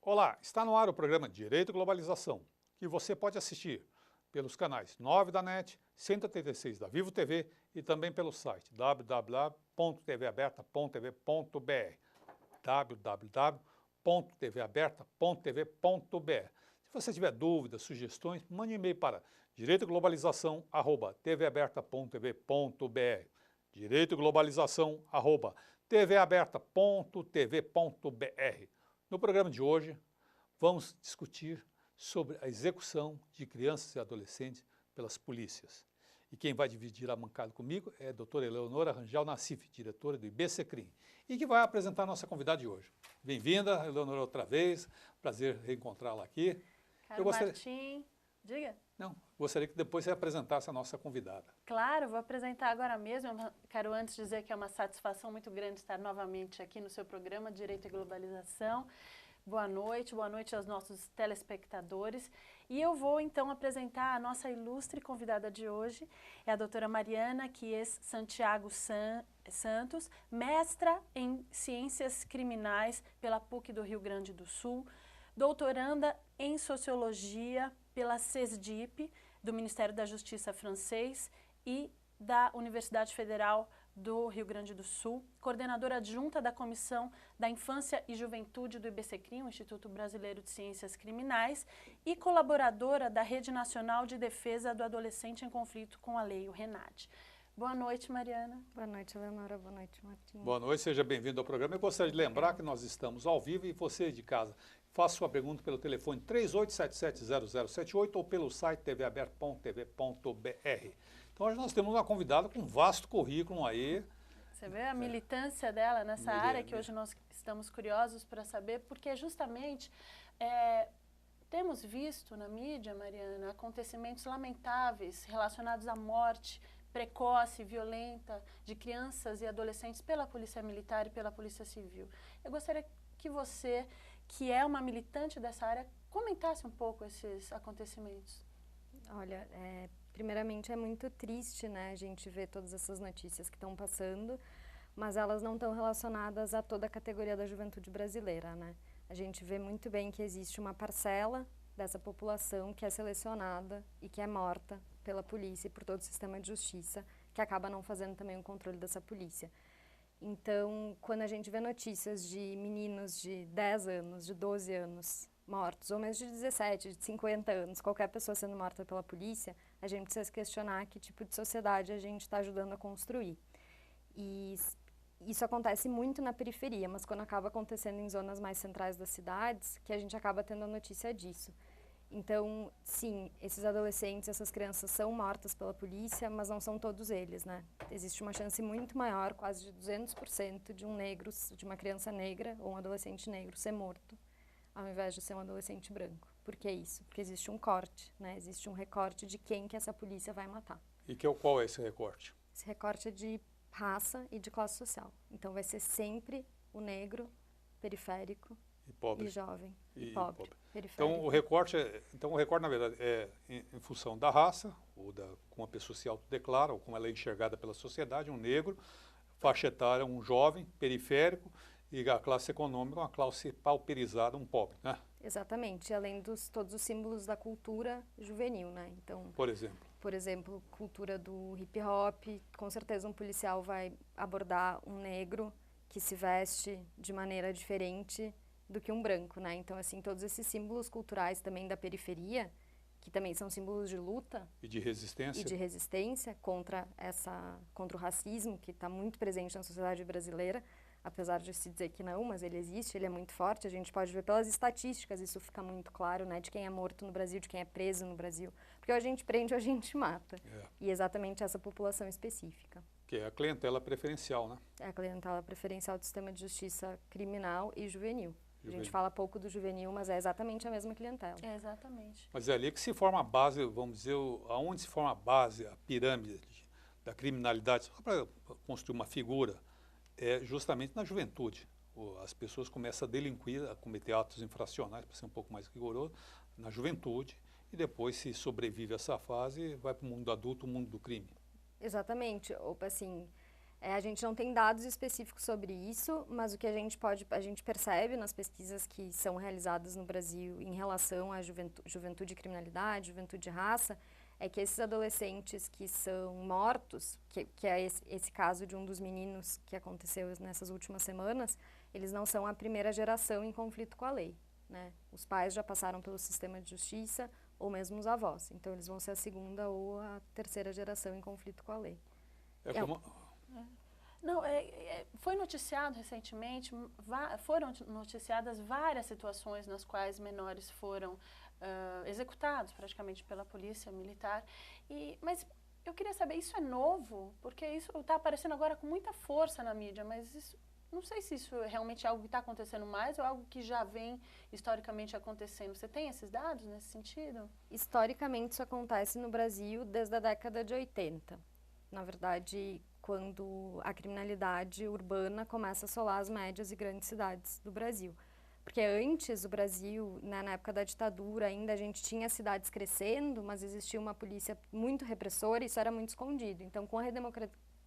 Olá, está no ar o programa Direito e Globalização, que você pode assistir pelos canais 9 da NET, 186 da Vivo TV e também pelo site www.tvaberta.tv.br www.tvaberta.tv.br. Se você tiver dúvidas, sugestões, mande um e-mail para direitoglobalização@tvaberta.tv.br direitoglobalização@tvaberta.tv.br. No programa de hoje, vamos discutir sobre a execução de crianças e adolescentes pelas polícias. E quem vai dividir a bancada comigo é a doutora Eleonora Rangel Nassif, diretora do IBCCRIM, e que vai apresentar a nossa convidada de hoje. Bem-vinda, Eleonora, outra vez. Prazer reencontrá-la aqui. Martim, diga. Não, gostaria que depois você apresentasse a nossa convidada. Claro, vou apresentar agora mesmo. Eu quero antes dizer que é uma satisfação muito grande estar novamente aqui no seu programa Direito e Globalização. Boa noite aos nossos telespectadores. E eu vou então apresentar a nossa ilustre convidada de hoje, é a doutora Mariana Chies Santiago Santos, mestra em Ciências Criminais pela PUC do Rio Grande do Sul, doutoranda em Sociologia pela CESDIP, do Ministério da Justiça francês e da Universidade Federal do Rio Grande do Sul, coordenadora adjunta da Comissão da Infância e Juventude do IBCCRIM, o Instituto Brasileiro de Ciências Criminais, e colaboradora da Rede Nacional de Defesa do Adolescente em Conflito com a Lei, o RENADE. Boa noite, Mariana. Boa noite, Eleonora. Boa noite, Martim. Boa noite, seja bem-vindo ao programa. Eu gostaria de lembrar que nós estamos ao vivo e você de casa, faça sua pergunta pelo telefone 38770078 ou pelo site tvaberta.tv.br. Então hoje nós temos uma convidada com um vasto currículo aí. Você vê a militância dela nessa área que hoje nós estamos curiosos para saber, porque justamente temos visto na mídia, Mariana, acontecimentos lamentáveis relacionados à morte precoce, violenta de crianças e adolescentes pela Polícia Militar e pela Polícia Civil. Eu gostaria que você, que é uma militante dessa área, comentasse um pouco esses acontecimentos. Olha, primeiramente é muito triste, né, a gente ver todas essas notícias que estão passando, mas elas não estão relacionadas a toda a categoria da juventude brasileira, né? A gente vê muito bem que existe uma parcela dessa população que é selecionada e que é morta pela polícia e por todo o sistema de justiça, que acaba não fazendo também o controle dessa polícia. Então, quando a gente vê notícias de meninos de 10 anos, de 12 anos mortos, ou mesmo de 17, de 50 anos, qualquer pessoa sendo morta pela polícia, a gente precisa se questionar que tipo de sociedade a gente está ajudando a construir. E isso acontece muito na periferia, mas quando acaba acontecendo em zonas mais centrais das cidades, que a gente acaba tendo a notícia disso. Então, sim, esses adolescentes, essas crianças são mortas pela polícia, mas não são todos eles, né? Existe uma chance muito maior, quase de 200%, de um negro, de uma criança negra ou um adolescente negro ser morto, ao invés de ser um adolescente branco. Por que isso? Porque existe um corte, né? Existe um recorte de quem que essa polícia vai matar. E qual é esse recorte? Esse recorte é de raça e de classe social. Então vai ser sempre o negro, periférico e pobre, e jovem e pobre. Então o recorte, na verdade, é em função da raça, ou como a pessoa se autodeclara, ou como ela é enxergada pela sociedade, um negro, faixa etária, um jovem, periférico, e a classe econômica, uma classe pauperizada, um pobre, né? Exatamente, além dos todos os símbolos da cultura juvenil, né? Então, por exemplo, cultura do hip hop, com certeza um policial vai abordar um negro que se veste de maneira diferente do que um branco, né? Então, assim, todos esses símbolos culturais também da periferia, que também são símbolos de luta e de resistência contra o racismo que está muito presente na sociedade brasileira, apesar de se dizer que não, mas ele existe, ele é muito forte. A gente pode ver pelas estatísticas, isso fica muito claro, né, de quem é morto no Brasil, de quem é preso no Brasil, porque ou a gente prende ou a gente mata. E exatamente essa população específica. Que é a clientela preferencial, né? É a clientela preferencial do sistema de justiça criminal e juvenil. A gente fala pouco do juvenil, mas é exatamente a mesma clientela. É exatamente. Mas é ali que se forma a base, vamos dizer, aonde se forma a base, a pirâmide da criminalidade, só para construir uma figura, é justamente na juventude. As pessoas começam a delinquir, a cometer atos infracionais, para ser um pouco mais rigoroso, na juventude, e depois, se sobrevive a essa fase, vai para o mundo adulto, o mundo do crime. Exatamente. Assim, A gente não tem dados específicos sobre isso, mas o que a gente percebe nas pesquisas que são realizadas no Brasil em relação à juventude e criminalidade, juventude e raça, é que esses adolescentes que são mortos, que é esse caso de um dos meninos que aconteceu nessas últimas semanas, eles não são a primeira geração em conflito com a lei, né? Os pais já passaram pelo sistema de justiça, ou mesmo os avós. Então, eles vão ser a segunda ou a terceira geração em conflito com a lei. Não, foi noticiado recentemente, foram noticiadas várias situações nas quais menores foram executados praticamente pela polícia militar. Mas eu queria saber, isso é novo? Porque isso está aparecendo agora com muita força na mídia, mas isso, não sei se isso realmente é algo que está acontecendo mais ou algo que já vem historicamente acontecendo. Você tem esses dados nesse sentido? Historicamente, isso acontece no Brasil desde a década de 80. Na verdade, quando a criminalidade urbana começa a assolar as médias e grandes cidades do Brasil. Porque antes o Brasil, né, na época da ditadura, ainda a gente tinha cidades crescendo, mas existia uma polícia muito repressora e isso era muito escondido. Então, com a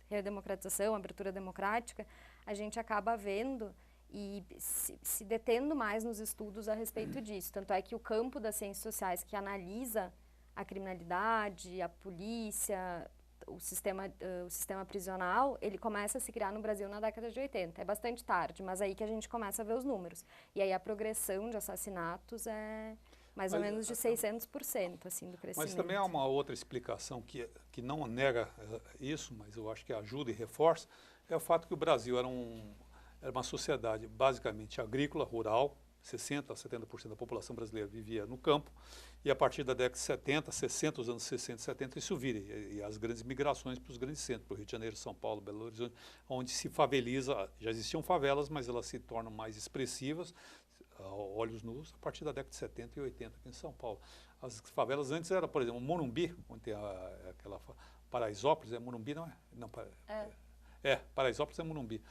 redemocratização, a abertura democrática, a gente acaba vendo e se detendo mais nos estudos a respeito disso. Tanto é que o campo das ciências sociais que analisa a criminalidade, a polícia, o sistema prisional, ele começa a se criar no Brasil na década de 80. É bastante tarde, mas aí que a gente começa a ver os números. E aí a progressão de assassinatos é mais ou menos de 600%, assim, do crescimento. Mas também há uma outra explicação que não nega isso, mas eu acho que ajuda e reforça, é o fato que o Brasil era uma sociedade basicamente agrícola, rural, 60% a 70% da população brasileira vivia no campo, e a partir da década de 70, 60, os anos 60 e 70, isso vira, e as grandes migrações para os grandes centros, para o Rio de Janeiro, São Paulo, Belo Horizonte, onde se faveliza, já existiam favelas, mas elas se tornam mais expressivas, a olhos nus, a partir da década de 70 e 80 aqui em São Paulo. As favelas antes era, por exemplo, Morumbi, onde tem aquela Paraisópolis, é Morumbi, não é? Não, Paraisópolis é Morumbi.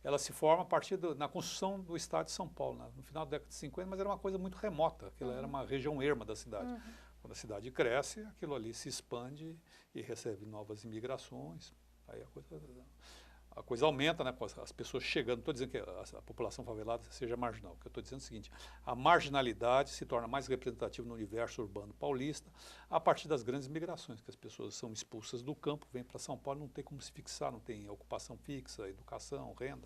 Ela se forma a partir na construção do estado de São Paulo, no final da década de 50, mas era uma coisa muito remota, aquilo era uma região erma da cidade. Quando a cidade cresce, aquilo ali se expande e recebe novas imigrações, aí a coisa aumenta, né, as pessoas chegando. Não estou dizendo que a população favelada seja marginal, o que eu estou dizendo é o seguinte: a marginalidade se torna mais representativa no universo urbano paulista a partir das grandes migrações, que as pessoas são expulsas do campo, vêm para São Paulo, não tem como se fixar, não tem ocupação fixa, educação, renda.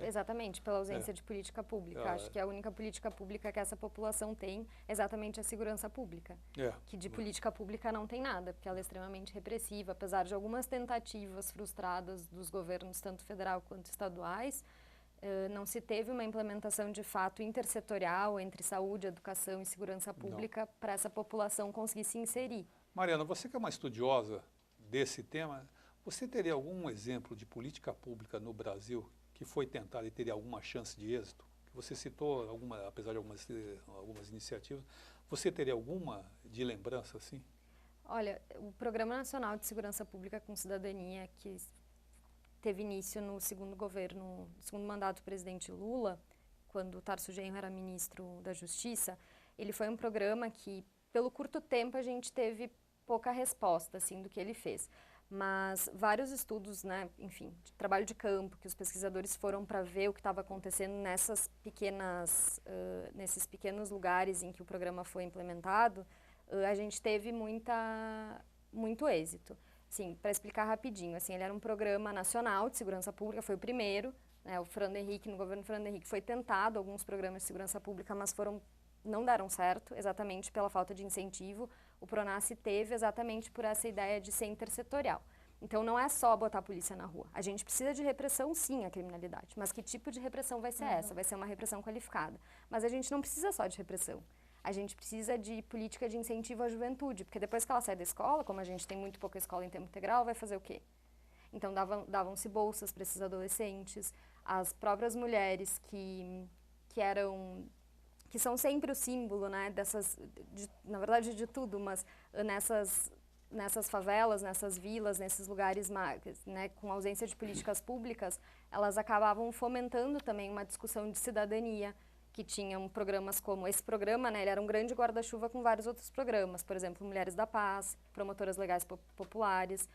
Exatamente, pela ausência de política pública. Acho que a única política pública que essa população tem é exatamente a segurança pública. Que de política pública não tem nada, porque ela é extremamente repressiva, apesar de algumas tentativas frustradas dos governos, tanto federal quanto estaduais, não se teve uma implementação de fato intersetorial entre saúde, educação e segurança pública para essa população conseguir se inserir. Mariana, você que é uma estudiosa desse tema, você teria algum exemplo de política pública no Brasil que foi tentada e teria alguma chance de êxito? Você citou, apesar de algumas iniciativas, você teria alguma de lembrança assim? Olha, o Programa Nacional de Segurança Pública com Cidadania, que teve início no segundo mandato do presidente Lula, quando o Tarso Genro era ministro da Justiça, ele foi um programa que, pelo curto tempo, a gente teve pouca resposta, assim, do que ele fez. Mas vários estudos, né, enfim, de trabalho de campo, que os pesquisadores foram para ver o que estava acontecendo nesses pequenos lugares em que o programa foi implementado, a gente teve muito êxito. Sim, para explicar rapidinho, assim, ele era um programa nacional de segurança pública, foi o primeiro, né, no governo Fernando Henrique foi tentado alguns programas de segurança pública, mas não deram certo, exatamente pela falta de incentivo. O PRONASSE teve exatamente por essa ideia de ser intersetorial. Então, não é só botar a polícia na rua. A gente precisa de repressão, sim, à criminalidade. Mas que tipo de repressão vai ser essa? Vai ser uma repressão qualificada. Mas a gente não precisa só de repressão. A gente precisa de política de incentivo à juventude. Porque depois que ela sai da escola, como a gente tem muito pouca escola em tempo integral, vai fazer o quê? Então, davam-se bolsas para esses adolescentes. As próprias mulheres que são sempre o símbolo, né, na verdade de tudo, mas nessas favelas, nessas vilas, nesses lugares, né, com ausência de políticas públicas, elas acabavam fomentando também uma discussão de cidadania, que tinham programas como esse programa, né, ele era um grande guarda-chuva com vários outros programas, por exemplo, Mulheres da Paz, Promotoras Legais Populares,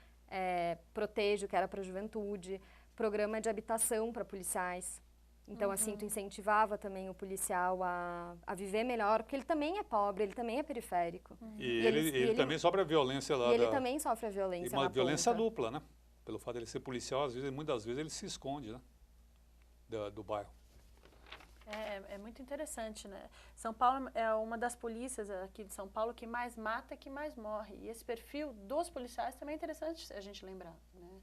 Protejo, que era para a juventude, programa de habitação para policiais. Então, assim, tu incentivava também o policial a viver melhor, porque ele também é pobre, ele também é periférico. E ele também sofre a violência lá. E ele também sofre a violência uma na violência ponta. dupla, né? Pelo fato de ele ser policial, muitas vezes ele se esconde, né? Do bairro. É muito interessante, né? São Paulo é uma das polícias aqui de São Paulo que mais mata, que mais morre. E esse perfil dos policiais também é interessante a gente lembrar, né?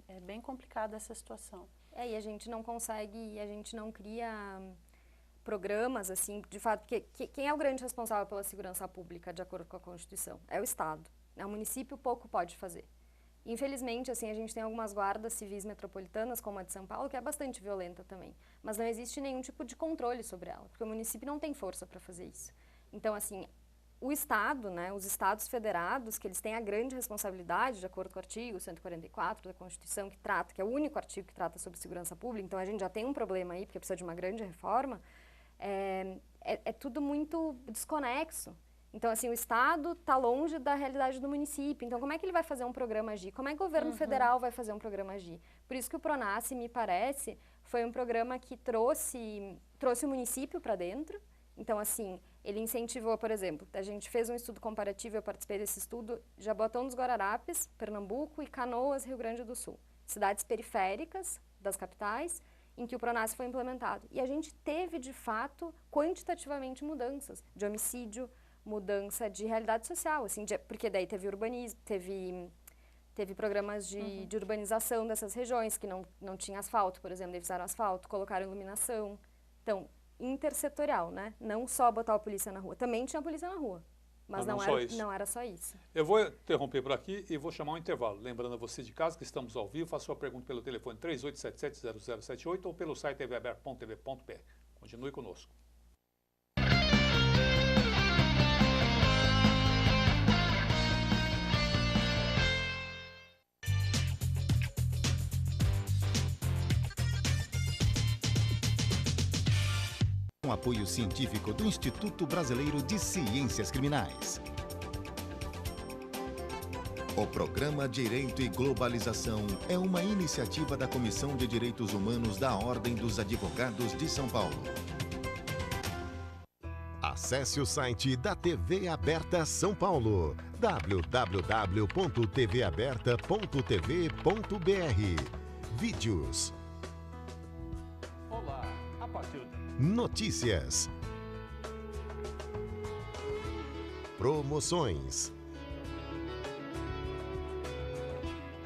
É bem complicada essa situação. E a gente não consegue, a gente não cria programas, assim, de fato, porque quem é o grande responsável pela segurança pública, de acordo com a Constituição? É o Estado. O município pouco pode fazer. Infelizmente, assim, a gente tem algumas guardas civis metropolitanas, como a de São Paulo, que é bastante violenta também. Mas não existe nenhum tipo de controle sobre ela, porque o município não tem força para fazer isso. Então, assim, o Estado, né, os Estados federados, que eles têm a grande responsabilidade, de acordo com o artigo 144 da Constituição, que é o único artigo que trata sobre segurança pública, então a gente já tem um problema aí, porque precisa de uma grande reforma, é tudo muito desconexo. Então, assim, o Estado está longe da realidade do município. Então, como é que ele vai fazer um programa AGI? Como é que o governo federal vai fazer um programa AGI? Por isso que o PRONASSE, me parece, foi um programa que trouxe o município para dentro. Então, assim, ele incentivou, por exemplo, a gente fez um estudo comparativo, eu participei desse estudo, Jaboatão dos Guararapes, Pernambuco, e Canoas, Rio Grande do Sul. Cidades periféricas das capitais, em que o PRONASSE foi implementado. E a gente teve, de fato, quantitativamente mudanças de homicídio, mudança de realidade social, assim, porque daí teve urbanismo, teve programas de urbanização dessas regiões, que não tinha asfalto, por exemplo, eles fizeram asfalto, colocaram iluminação. Então, intersetorial, né? Não só botar a polícia na rua, também tinha a polícia na rua, mas não era só isso. Eu vou interromper por aqui e vou chamar um intervalo. Lembrando a você de casa que estamos ao vivo, faça sua pergunta pelo telefone 3877-0078 ou pelo site tvaberta.tv.br. Continue conosco. Com apoio científico do Instituto Brasileiro de Ciências Criminais. O programa Direito e Globalização é uma iniciativa da Comissão de Direitos Humanos da Ordem dos Advogados de São Paulo. Acesse o site da TV Aberta São Paulo, www.tvaberta.tv.br. Vídeos. Olá, a partir de... Notícias. Promoções.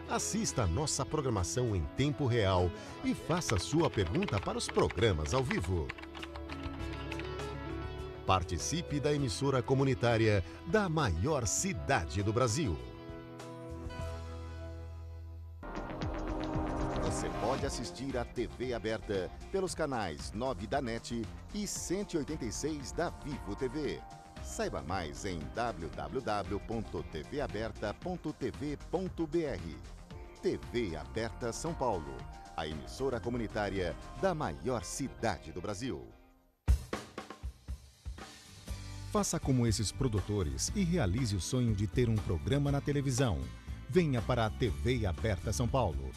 Assista a nossa programação em tempo real e faça sua pergunta para os programas ao vivo. Participe da emissora comunitária da maior cidade do Brasil. Você pode assistir a TV Aberta pelos canais 9 da NET e 186 da Vivo TV. Saiba mais em www.tvaberta.tv.br. TV Aberta São Paulo, a emissora comunitária da maior cidade do Brasil. Faça como esses produtores e realize o sonho de ter um programa na televisão. Venha para a TV Aberta São Paulo.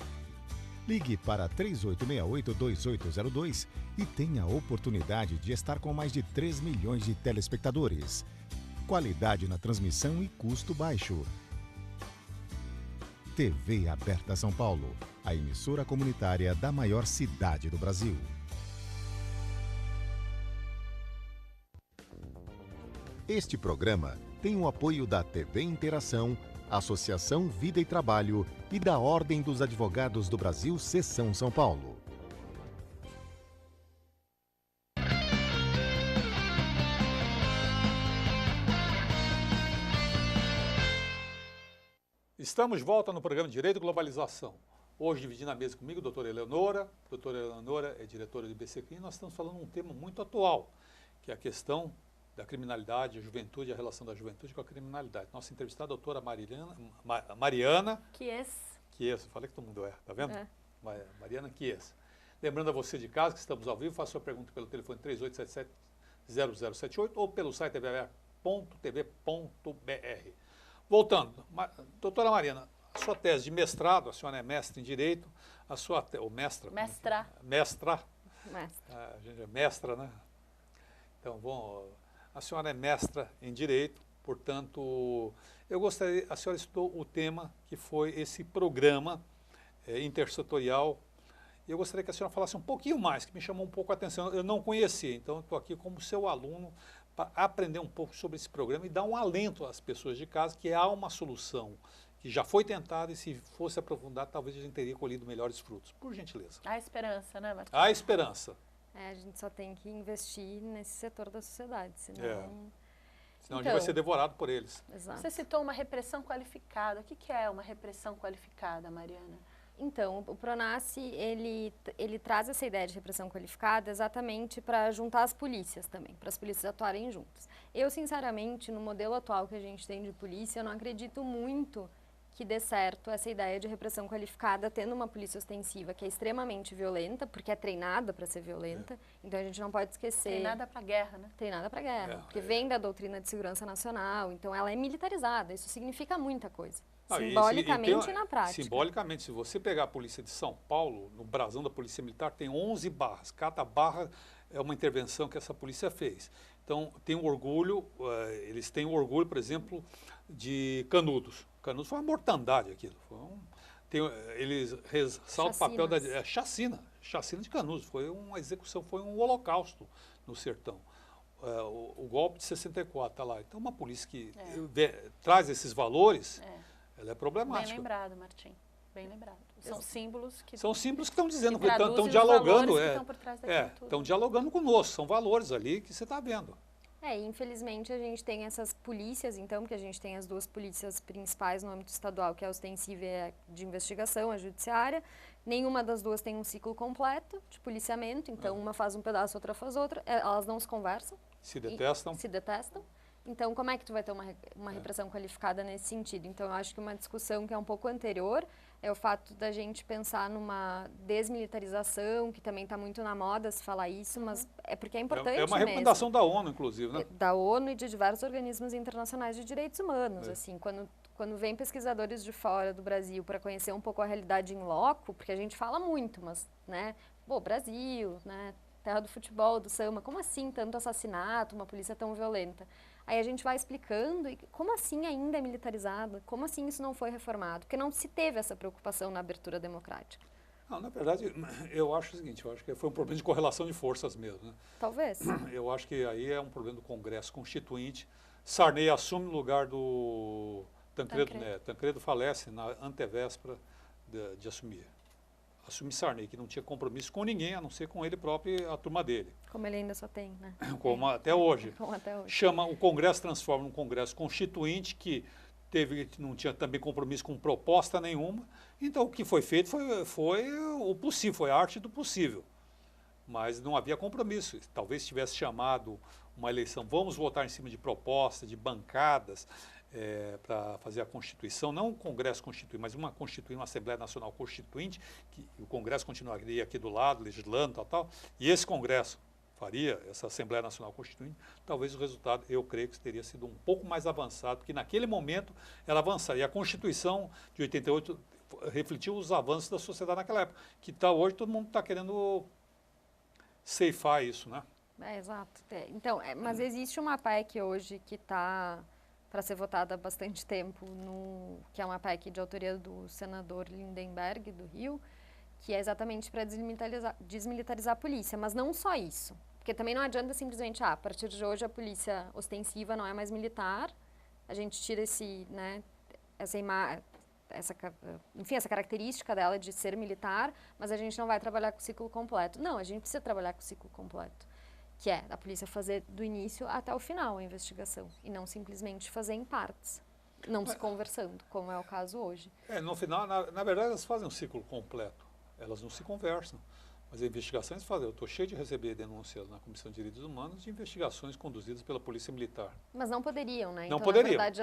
Ligue para 3868-2802 e tenha a oportunidade de estar com mais de 3 milhões de telespectadores. Qualidade na transmissão e custo baixo. TV Aberta São Paulo, a emissora comunitária da maior cidade do Brasil. Este programa tem o apoio da TV Interação, Associação Vida e Trabalho e da Ordem dos Advogados do Brasil, Seção São Paulo. Estamos de volta no programa Direito e Globalização. Hoje, dividindo a mesa comigo, a doutora Eleonora. A doutora Eleonora é diretora do IBCCRIM e nós estamos falando de um tema muito atual, que é a questão da criminalidade, a juventude, a relação da juventude com a criminalidade. Nossa entrevistada, a doutora Mariana Chiesa. Falei que todo mundo erra, tá vendo? É. Mariana Chiesa. Lembrando a você de casa que estamos ao vivo, faça sua pergunta pelo telefone 3877-0078 ou pelo site tvaberta.tv.br. Voltando, doutora Mariana, a sua tese de mestrado, a senhora é mestre em Direito, ou mestra? Mestra. Mestra. Mestra. A gente é mestra, né? Então, a senhora é mestra em Direito, portanto, eu gostaria, a senhora estudou o tema que foi esse programa intersetorial. Eu gostaria que a senhora falasse um pouquinho mais, que me chamou um pouco a atenção. Eu não conhecia, então estou aqui como seu aluno para aprender um pouco sobre esse programa e dar um alento às pessoas de casa que há uma solução que já foi tentada e se fosse aprofundar, talvez a gente teria colhido melhores frutos. Por gentileza. Há esperança, né, Martim? Há esperança. A gente só tem que investir nesse setor da sociedade, senão... Senão a gente vai ser devorado por eles. Exato. Você citou uma repressão qualificada. O que é uma repressão qualificada, Mariana? Então, o Pronace, ele traz essa ideia de repressão qualificada exatamente para juntar as polícias também, para as polícias atuarem juntas. Eu, sinceramente, no modelo atual que a gente tem de polícia, eu não acredito muito que dê certo essa ideia de repressão qualificada, tendo uma polícia ostensiva que é extremamente violenta, porque é treinada para ser violenta, então a gente não pode esquecer... Treinada para guerra, né? Treinada para guerra, porque vem da doutrina de segurança nacional, então ela é militarizada, isso significa muita coisa. Simbolicamente e na prática. Simbolicamente, se você pegar a polícia de São Paulo, no brasão da Polícia Militar, tem 11 barras. Cada barra é uma intervenção que essa polícia fez. Então, tem um orgulho, eles têm o orgulho, por exemplo, de Canudos. Canudos foi uma mortandade aquilo. Eles ressaltam o papel da chacina de Canudos. Foi uma execução, foi um holocausto no sertão. O golpe de 64 está lá. Então, uma polícia que traz esses valores... Ela é problemática. Bem lembrado, Martim. Bem lembrado. São símbolos que... São símbolos que estão dizendo, que estão dialogando. Que estão por trás daquilo tudo. Estão dialogando conosco. São valores ali que você está vendo. Infelizmente a gente tem essas polícias, então, porque a gente tem as duas polícias principais no âmbito estadual, que é a ostensiva e a de investigação, a judiciária. Nenhuma das duas tem um ciclo completo de policiamento, então uma faz um pedaço, outra faz outro. Elas não se conversam. Se detestam. Se detestam. Então, como é que tu vai ter uma repressão qualificada nesse sentido? Então, eu acho que uma discussão que é um pouco anterior é o fato da gente pensar numa desmilitarização, que também está muito na moda se falar isso, mas é porque é importante mesmo. É uma recomendação da ONU, inclusive, né? Da ONU e de diversos organismos internacionais de direitos humanos. Assim, quando vem pesquisadores de fora do Brasil para conhecer um pouco a realidade em loco, porque a gente fala muito, mas, né, Brasil, né, terra do futebol, do samba, como assim tanto assassinato, uma polícia tão violenta? Aí a gente vai explicando, e como assim ainda é militarizada? Como assim isso não foi reformado? Porque não se teve essa preocupação na abertura democrática. Não, na verdade, eu acho o seguinte, eu acho que foi um problema de correlação de forças mesmo, né? Talvez. Eu acho que aí é um problema do Congresso Constituinte. Sarney assume o lugar do Tancredo Neto. Tancredo falece na antevéspera de assumir. Assume Sarney, que não tinha compromisso com ninguém, a não ser com ele próprio e a turma dele. Como ele ainda só tem, né? Como até hoje. Como até hoje. O Congresso transforma num Congresso Constituinte que não tinha também compromisso com proposta nenhuma. Então, o que foi feito foi o possível, foi a arte do possível. Mas não havia compromisso. Talvez tivesse chamado uma eleição, vamos votar em cima de propostas, de bancadas, para fazer a Constituição, não um Congresso Constituinte, mas uma Assembleia Nacional Constituinte, que o Congresso continuaria aqui do lado, legislando, tal, e esse Congresso faria essa Assembleia Nacional Constituinte, talvez o resultado, eu creio que teria sido um pouco mais avançado, porque naquele momento ela avançaria. A Constituição de 88 refletiu os avanços da sociedade naquela época, que hoje todo mundo está querendo ceifar isso, né? Exato. Então, mas existe uma PEC hoje que está para ser votada há bastante tempo, que é uma PEC de autoria do senador Lindenberg, do Rio, que é exatamente para desmilitarizar a polícia, mas não só isso. Porque também não adianta simplesmente, a partir de hoje a polícia ostensiva não é mais militar, a gente tira essa característica dela de ser militar, mas a gente não vai trabalhar com o ciclo completo. Não, a gente precisa trabalhar com o ciclo completo, que é a polícia fazer do início até o final a investigação, e não simplesmente fazer em partes, não se conversando, como é o caso hoje. No final, na verdade, elas fazem um ciclo completo, elas não se conversam. Mas a investigação eles fazem. Eu estou cheio de receber denúncias na Comissão de Direitos Humanos de investigações conduzidas pela Polícia Militar. Mas não poderiam, né? Não então, poderiam. Na verdade,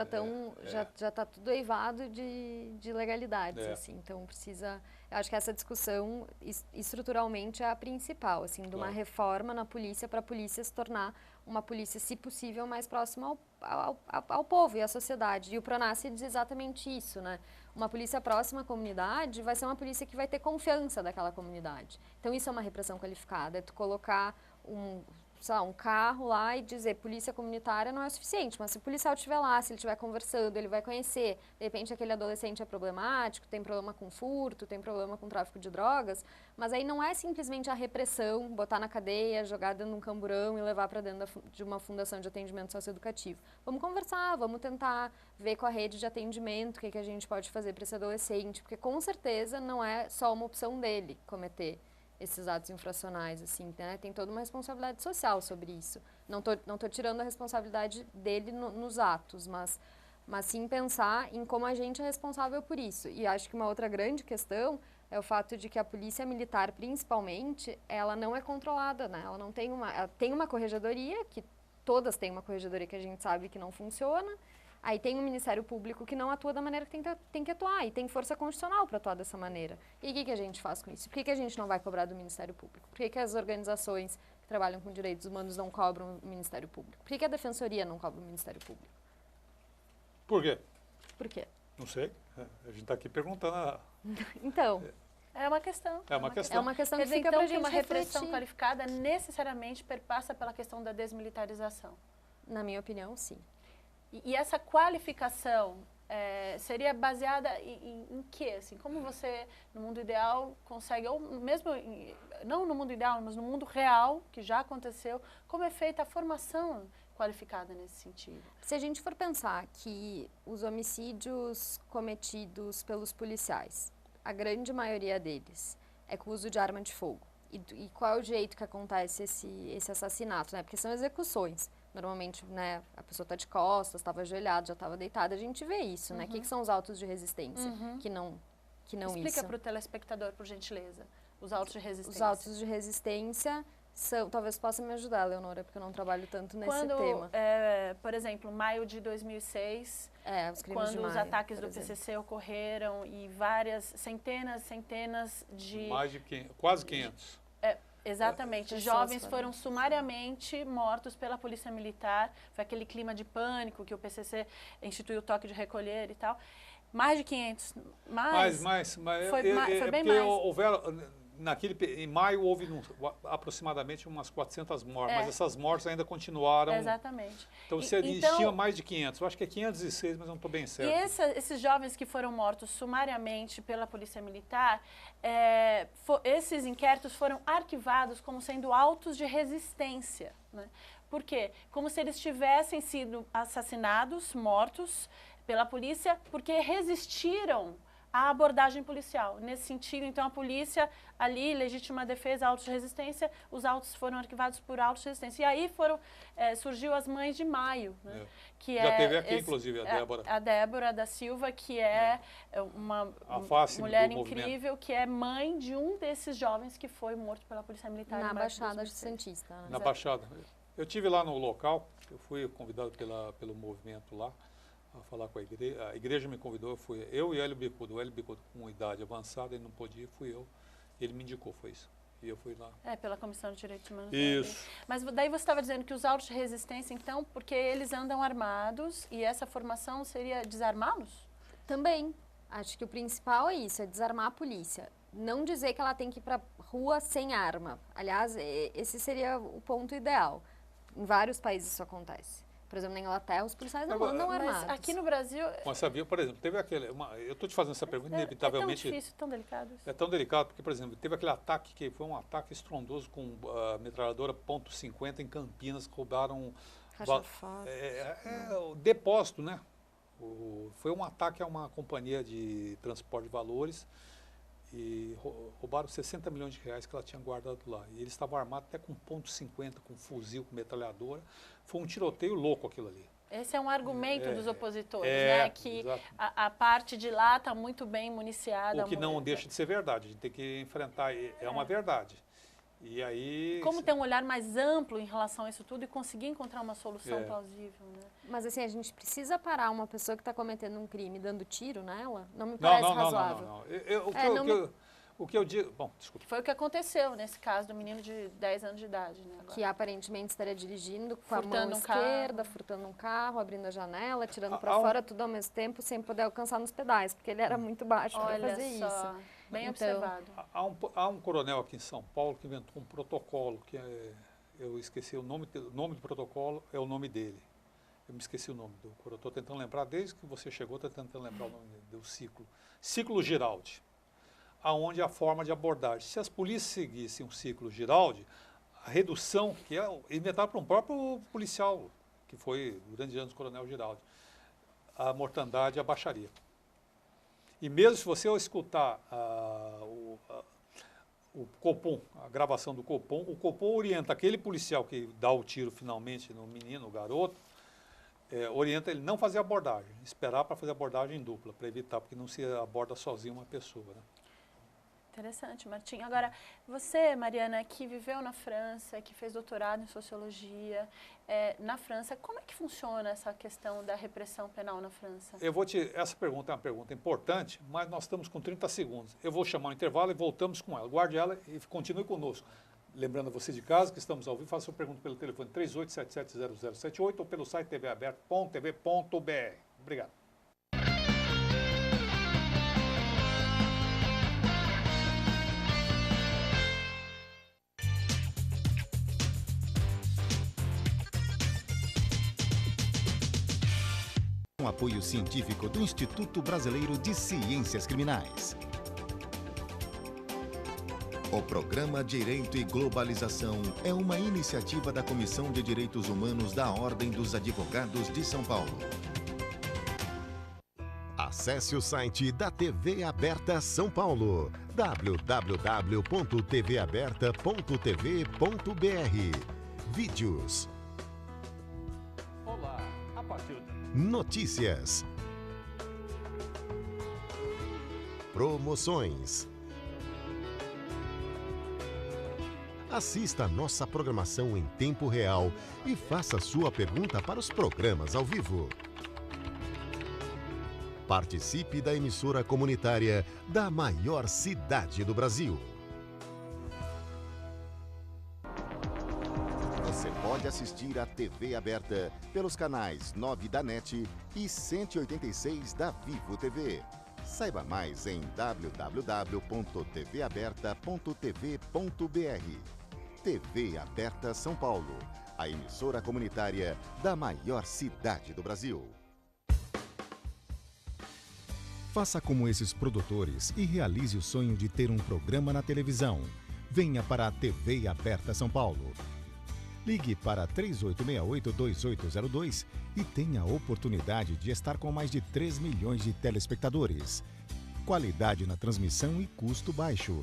já está tudo eivado de legalidades, assim. Então, precisa... Eu acho que essa discussão, estruturalmente, é a principal, assim, de uma reforma na polícia para a polícia se tornar uma polícia, se possível, mais próxima ao povo e à sociedade. E o Pronace diz exatamente isso, né? Uma polícia próxima à comunidade vai ser uma polícia que vai ter confiança daquela comunidade. Então, isso é uma repressão qualificada, é tu colocar um carro lá e dizer polícia comunitária não é o suficiente, mas se o policial estiver lá, se ele estiver conversando, ele vai conhecer, de repente aquele adolescente é problemático, tem problema com furto, tem problema com tráfico de drogas, mas aí não é simplesmente a repressão, botar na cadeia, jogar dentro de um camburão e levar para dentro de uma fundação de atendimento socioeducativo. Vamos conversar, vamos tentar ver com a rede de atendimento o que a gente pode fazer para esse adolescente, porque com certeza não é só uma opção dele cometer esses atos infracionais, assim, né? Tem toda uma responsabilidade social sobre isso. Não tô tirando a responsabilidade dele nos atos, mas sim pensar em como a gente é responsável por isso. E acho que uma outra grande questão é o fato de que a polícia militar, principalmente, ela não é controlada, né? Ela tem uma corregedoria, que todas têm uma corregedoria que a gente sabe que não funciona. Aí tem um Ministério Público que não atua da maneira que tem que atuar, e tem força constitucional para atuar dessa maneira. E o que a gente faz com isso? Por que a gente não vai cobrar do Ministério Público? Por que as organizações que trabalham com direitos humanos não cobram o Ministério Público? Por que a Defensoria não cobra o Ministério Público? Por quê? Por quê? Não sei. A gente está aqui perguntando. Então, É uma questão. É uma questão. é uma questão Quer que dizer, fica então, para a que gente uma repressão refletir. qualificada necessariamente perpassa pela questão da desmilitarização. Na minha opinião, sim. E essa qualificação seria baseada em quê? Assim, como você, no mundo ideal, consegue, ou mesmo, não no mundo ideal, mas no mundo real, que já aconteceu, como é feita a formação qualificada nesse sentido? Se a gente for pensar que os homicídios cometidos pelos policiais, a grande maioria deles é com o uso de arma de fogo. E qual é o jeito que acontece esse assassinato, né? Porque são execuções. Normalmente, né, a pessoa está de costas, estava ajoelhada, já estava deitada. A gente vê isso, né? O que são os autos de resistência? Que não Explica isso. para o telespectador, por gentileza, os autos de resistência. Os autos de resistência são... Talvez possa me ajudar, Leonora, porque eu não trabalho tanto nesse tema. Por exemplo, maio de 2006... os crimes de quando maio, os ataques do por exemplo. PCC ocorreram e centenas de... Mais de 500, quase 500. Exatamente, jovens foram sumariamente mortos pela polícia militar, foi aquele clima de pânico que o PCC instituiu o toque de recolher e tal. Mais de 500, foi bem mais. Houveram, em maio houve aproximadamente umas 400 mortes, mas essas mortes ainda continuaram. Exatamente. Então você estima mais de 500, eu acho que é 506, mas não estou bem certo. E esses jovens que foram mortos sumariamente pela polícia militar, esses inquéritos foram arquivados como sendo autos de resistência, né? Por quê? Como se eles tivessem sido assassinados, mortos pela polícia, porque resistiram à abordagem policial. Nesse sentido, então, a polícia ali, legítima defesa, autos de resistência, os autos foram arquivados por autos de resistência. E aí surgiu as Mães de Maio, né? Que já teve aqui, inclusive, a Débora. A Débora da Silva, que é uma mulher incrível, que é mãe de um desses jovens que foi morto pela polícia militar. Na em Baixada Santista. Né? Na Baixada. Eu estive lá no local, eu fui convidado pelo movimento lá, a falar com a igreja me convidou, fui eu e Hélio Bicudo. O Hélio Bicudo com idade avançada, ele não podia, fui eu. Ele me indicou, foi isso. E eu fui lá. Pela Comissão de Direitos Humanos. Isso. Mas daí você estava dizendo que os autos de resistência, então, porque eles andam armados e essa formação seria desarmá-los? Também. Acho que o principal é isso, é desarmar a polícia. Não dizer que ela tem que ir para rua sem arma. Aliás, esse seria o ponto ideal. Em vários países isso acontece. Por exemplo, na Inglaterra, os policiais não andam armados. Mas aqui no Brasil... Mas sabia, por exemplo, teve aquele... eu estou te fazendo essa pergunta, inevitavelmente... É tão difícil, tão delicado isso. É tão delicado, porque, por exemplo, teve aquele ataque que foi um ataque estrondoso com a metralhadora .50 em Campinas, que roubaram... o depósito, né? Foi um ataque a uma companhia de transporte de valores e roubaram 60 milhões de reais que ela tinha guardado lá. E eles estavam armados até com .50, com fuzil, com metralhadora. Foi um tiroteio louco aquilo ali. Esse é um argumento dos opositores, né? Que a parte de lá está muito bem municiada. O que não deixa de ser verdade, a gente tem que enfrentar, é uma verdade. E aí... Como ter um olhar mais amplo em relação a isso tudo e conseguir encontrar uma solução plausível, né? Mas assim, a gente precisa parar uma pessoa que está cometendo um crime dando tiro nela? Não me parece razoável. Não. O que eu digo... Bom, desculpa. Que foi o que aconteceu nesse caso do menino de 10 anos de idade, né? Agora. Que aparentemente estaria dirigindo com Furtando a mão um esquerda, carro. furtando um carro, abrindo a janela, tirando para Há um- fora tudo ao mesmo tempo, sem poder alcançar nos pedais, porque ele era muito baixo para Olha fazer só, isso. bem Então, observado. Há um coronel aqui em São Paulo que inventou um protocolo, que eu esqueci o nome do protocolo, é o nome dele. Eu me esqueci o nome do coronel. Estou tentando lembrar, desde que você chegou, estou tentando lembrar o nome do ciclo. Ciclo Giraldi, aonde a forma de abordagem. Se as polícias seguissem um ciclo Giraldi, a redução, que é inventado por um próprio policial, que foi durante anos o coronel Giraldi, a mortandade abaixaria. E mesmo se você escutar o Copom, a gravação do Copom, o Copom orienta aquele policial que dá o tiro finalmente no menino, no garoto, orienta ele não fazer abordagem, esperar para fazer abordagem em dupla, para evitar, porque não se aborda sozinho uma pessoa. Né? Interessante, Martim. Agora, você, Mariana, que viveu na França, que fez doutorado em sociologia, na França, como é que funciona essa questão da repressão penal na França? Essa pergunta é uma pergunta importante, mas nós estamos com 30 segundos. Eu vou chamar o intervalo e voltamos com ela. Guarde ela e continue conosco. Lembrando a você de casa que estamos ao vivo, faça sua pergunta pelo telefone 38770078 ou pelo site tvaberto.tv.br. Obrigado. Com apoio científico do Instituto Brasileiro de Ciências Criminais. O Programa Direito e Globalização é uma iniciativa da Comissão de Direitos Humanos da Ordem dos Advogados de São Paulo. Acesse o site da TV Aberta São Paulo, www.tvaberta.tv.br. Vídeos. Olá, a partir de... Notícias. Promoções. Assista a nossa programação em tempo real e faça sua pergunta para os programas ao vivo. Participe da emissora comunitária da maior cidade do Brasil. Você pode assistir a TV aberta pelos canais 9 da NET e 186 da Vivo TV. Saiba mais em www.tvaberta.tv.br. TV Aberta São Paulo, a emissora comunitária da maior cidade do Brasil. Faça como esses produtores e realize o sonho de ter um programa na televisão. Venha para a TV Aberta São Paulo. Ligue para 3868-2802 e tenha a oportunidade de estar com mais de 3 milhões de telespectadores. Qualidade na transmissão e custo baixo.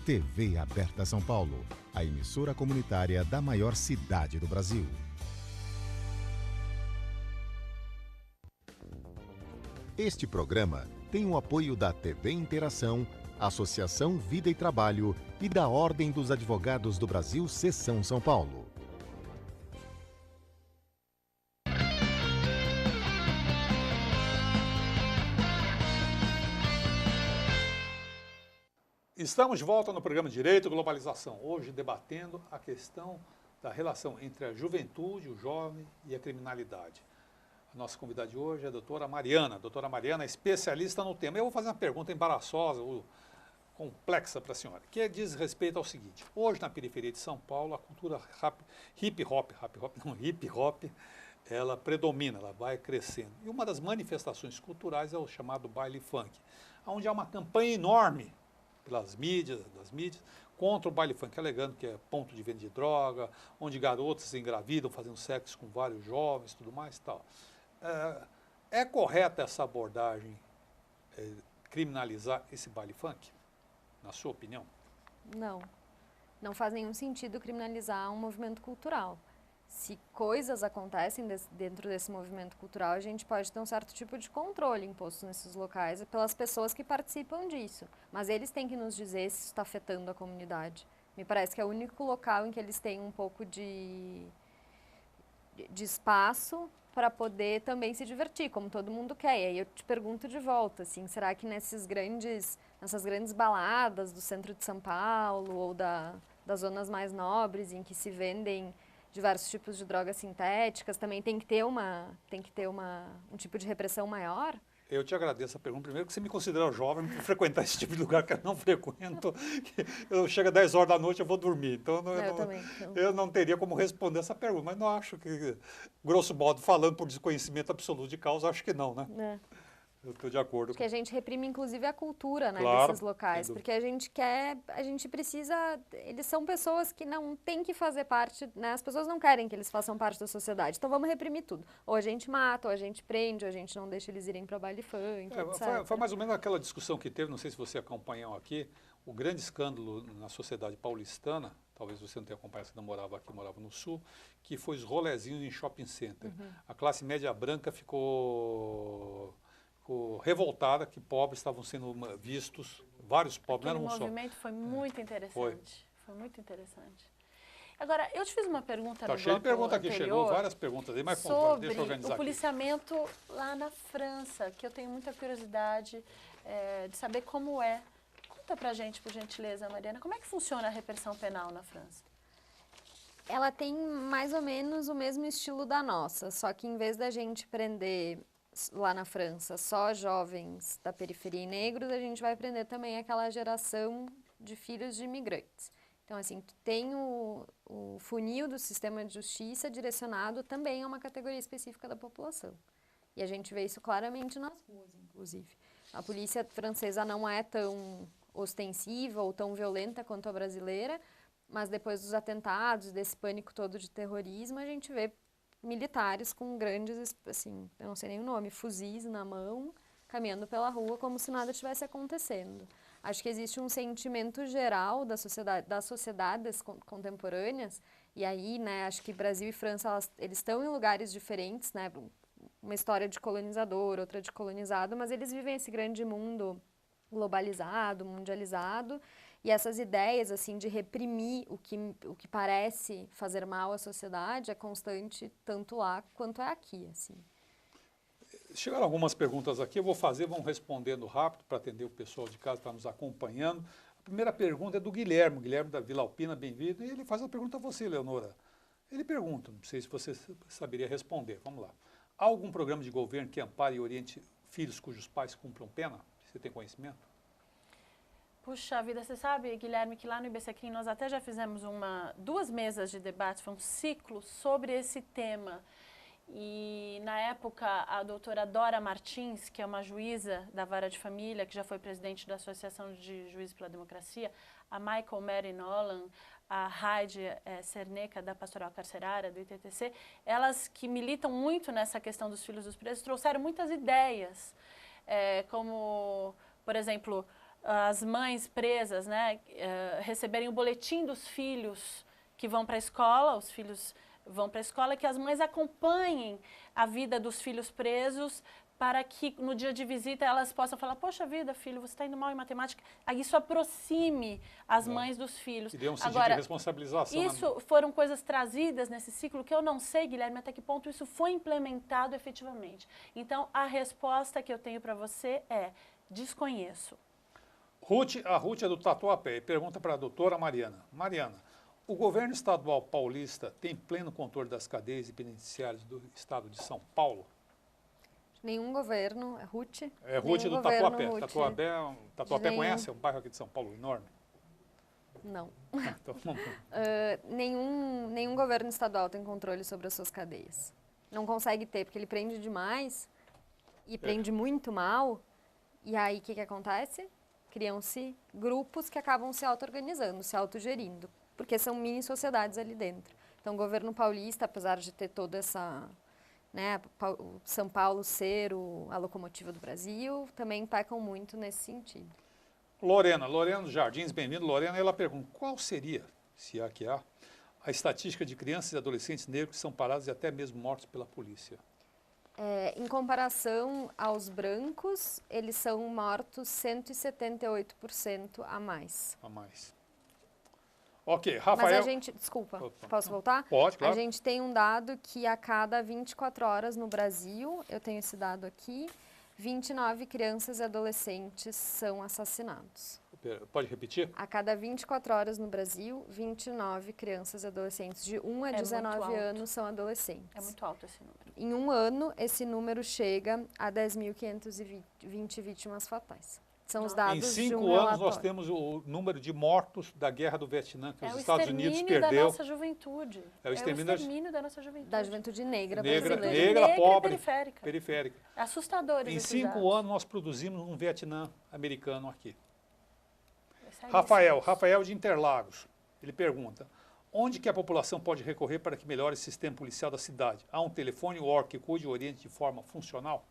TV Aberta São Paulo, a emissora comunitária da maior cidade do Brasil. Este programa tem o apoio da TV Interação, Associação Vida e Trabalho e da Ordem dos Advogados do Brasil, Seção São Paulo. Estamos de volta no programa Direito e Globalização, hoje debatendo a questão da relação entre a juventude, o jovem e a criminalidade. A nossa convidada de hoje é a doutora Mariana. A doutora Mariana é especialista no tema. Eu vou fazer uma pergunta embaraçosa, complexa para a senhora, que diz respeito ao seguinte. Hoje, na periferia de São Paulo, a cultura hip hop, ela predomina, ela vai crescendo. E uma das manifestações culturais é o chamado baile funk, onde há uma campanha enorme das mídias, contra o baile funk, alegando que é ponto de venda de droga, onde garotas se engravidam fazendo sexo com vários jovens, tudo mais e tal. É correta essa abordagem, criminalizar esse baile funk, na sua opinião? Não. Não faz nenhum sentido criminalizar um movimento cultural. Se coisas acontecem dentro desse movimento cultural, a gente pode ter um certo tipo de controle imposto nesses locais pelas pessoas que participam disso. Mas eles têm que nos dizer se isso está afetando a comunidade. Me parece que é o único local em que eles têm um pouco de espaço para poder também se divertir, como todo mundo quer. E aí eu te pergunto de volta, assim, será que nessas grandes nessas grandes baladas do centro de São Paulo ou das zonas mais nobres em que se vendem diversos tipos de drogas sintéticas, também tem que ter um tipo de repressão maior? Eu te agradeço a pergunta. Primeiro que você me considera jovem para frequentar esse tipo de lugar que eu não frequento. Eu chego às 10 horas da noite, eu vou dormir. Então, eu não teria como responder essa pergunta. Mas não acho que, grosso modo, falando por desconhecimento absoluto de causa, acho que não, né? Eu estou de acordo. Porque a gente reprime, inclusive, a cultura, né, claro, desses locais. Porque a gente precisa... Eles são pessoas que não têm que fazer parte, né? As pessoas não querem que eles façam parte da sociedade. Então vamos reprimir tudo. Ou a gente mata, ou a gente prende, ou a gente não deixa eles irem para baile funk, etc. Foi mais ou menos aquela discussão que teve, não sei se você acompanhou aqui, o grande escândalo na sociedade paulistana, talvez você não tenha acompanhado, você não morava aqui, morava no Sul, que foi os rolezinhos em shopping center. A classe média branca ficou revoltada que pobres estavam sendo vistos, vários pobres, Aquele não era um só. O movimento foi muito interessante. Foi muito interessante. Agora, eu te fiz uma pergunta no bloco cheio de perguntas aqui, anterior, chegou várias perguntas aí, mas sobre deixa eu organizar o policiamento lá na França, que eu tenho muita curiosidade de saber como é. Conta pra gente, por gentileza, Mariana, como é que funciona a repressão penal na França? Ela tem mais ou menos o mesmo estilo da nossa, só que em vez da gente prender lá na França só jovens da periferia e negros, a gente vai prender também aquela geração de filhos de imigrantes. Então, assim, tu tem o funil do sistema de justiça direcionado também a uma categoria específica da população. E a gente vê isso claramente nas ruas, inclusive. A polícia francesa não é tão ostensiva ou tão violenta quanto a brasileira, mas depois dos atentados, desse pânico todo de terrorismo, a gente vê militares com grandes, assim, eu não sei nem o nome, fuzis na mão, caminhando pela rua como se nada tivesse acontecendo. Acho que existe um sentimento geral das sociedades contemporâneas, e aí, né, acho que Brasil e França, eles estão em lugares diferentes, né, uma história de colonizador, outra de colonizado, mas eles vivem esse grande mundo globalizado, mundializado, e essas ideias, assim, de reprimir o que parece fazer mal à sociedade é constante tanto lá quanto é aqui, assim. Chegaram algumas perguntas aqui, eu vou fazer, vamos respondendo rápido para atender o pessoal de casa que está nos acompanhando. A primeira pergunta é do Guilherme da Vila Alpina, bem-vindo, e ele faz a pergunta a você, Leonora. Ele pergunta, não sei se você saberia responder, vamos lá. Há algum programa de governo que ampare e oriente filhos cujos pais cumpram pena? Você tem conhecimento? Puxa vida, você sabe, Guilherme, que lá no IBCCrim nós até já fizemos duas mesas de debate, foi um ciclo sobre esse tema. E na época a doutora Dora Martins, que é uma juíza da Vara de Família, que já foi presidente da Associação de Juízes pela Democracia, a Michael Mary Nolan, a Heidi Cerneca, da Pastoral Carcerária, do ITTC, elas que militam muito nessa questão dos filhos dos presos, trouxeram muitas ideias, como, por exemplo, as mães presas, né, receberem o boletim dos filhos que vão para a escola, os filhos vão para a escola, que as mães acompanhem a vida dos filhos presos para que no dia de visita elas possam falar, poxa vida, filho, você está indo mal em matemática. Aí isso aproxime as mães dos filhos. E dê um sentido de responsabilização. Isso foram coisas trazidas nesse ciclo que eu não sei, Guilherme, até que ponto isso foi implementado efetivamente. Então, a resposta que eu tenho para você é, desconheço. A Ruth é do Tatuapé e pergunta para a doutora Mariana. Mariana, o governo estadual paulista tem pleno controle das cadeias e penitenciárias do estado de São Paulo? Nenhum governo, é Ruth? É Ruth do Tatuapé. Tatuapé conhece? É um bairro aqui de São Paulo enorme. Não. Então, nenhum governo estadual tem controle sobre as suas cadeias. Não consegue ter, porque ele prende demais e prende muito mal. E aí, o que acontece? Criam-se grupos que acabam se auto-organizando, se autogerindo, porque são mini-sociedades ali dentro. Então, o governo paulista, apesar de ter toda essa, né, São Paulo ser a locomotiva do Brasil, também pecam muito nesse sentido. Lorena dos Jardins, bem-vindo. Lorena, ela pergunta, qual seria, se há que há, a estatística de crianças e adolescentes negros que são parados e até mesmo mortos pela polícia? Em comparação aos brancos, eles são mortos 178% a mais. A mais. Ok, Rafael... Mas a gente... Desculpa, posso voltar? Pode, claro. A gente tem um dado que a cada 24 horas no Brasil, eu tenho esse dado aqui, 29 crianças e adolescentes são assassinados. Pode repetir? A cada 24 horas no Brasil, 29 crianças e adolescentes de 1 a 19 anos são adolescentes. É muito alto esse número. Em um ano, esse número chega a 10.520 vítimas fatais. São os dados Em de 5 um anos relatório. nós temos o número de mortos da Guerra do Vietnã, que os o Estados Unidos extermínio da perdeu. nossa juventude. É o extermínio da nossa juventude. Da juventude negra Negra, brasileira. negra, pobre, periférica. periférica. É assustador. Em esses 5 dados. anos nós produzimos um Vietnã americano aqui. É Rafael de Interlagos, ele pergunta, onde que a população pode recorrer para que melhore o sistema policial da cidade? Há um telefone ou órgão que cuide e oriente de forma funcional?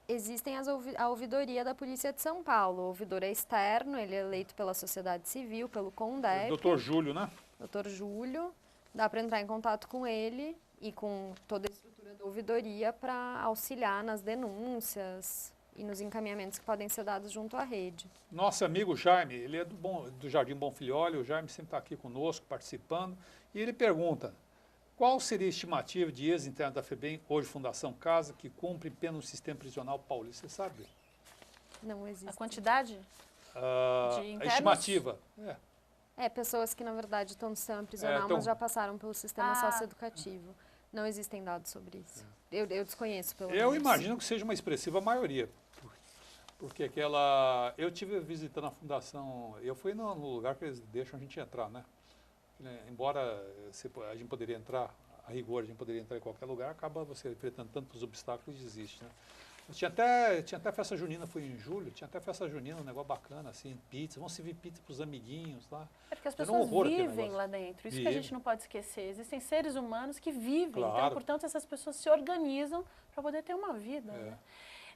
Existem a ouvidoria da Polícia de São Paulo. O ouvidor é externo, ele é eleito pela sociedade civil, pelo CONDEP. Doutor Júlio, né? Doutor Júlio. Dá para entrar em contato com ele e com toda a estrutura da ouvidoria para auxiliar nas denúncias e nos encaminhamentos que podem ser dados junto à rede. Nosso amigo Jaime, ele é do Jardim Bom Filhole, o Jaime sempre está aqui conosco, participando, e ele pergunta, qual seria a estimativa de ex-interno da FEBEM, hoje Fundação Casa, que cumpre pena no sistema prisional paulista? Você sabe? Não existe. A quantidade? A internos? estimativa. Pessoas que, na verdade, estão no sistema prisional, então- mas já passaram pelo sistema socioeducativo. Não existem dados sobre isso. Eu desconheço, pelo menos. Eu imagino que seja uma expressiva maioria, porque eu tive visitando a fundação, eu fui no lugar que eles deixam a gente entrar, né? Embora a gente poderia entrar, a rigor a gente poderia entrar em qualquer lugar, acaba você enfrentando tantos obstáculos e desiste, né? Tinha até festa junina, foi em julho, tinha até festa junina, um negócio bacana, assim, pizza, vamos servir pizza para os amiguinhos lá. É porque as Era um pessoas horror aquele vivem negócio. lá dentro. Isso que a Vivem. gente não pode esquecer. Existem seres humanos que vivem. Claro. Então, portanto, essas pessoas se organizam para poder ter uma vida. Né?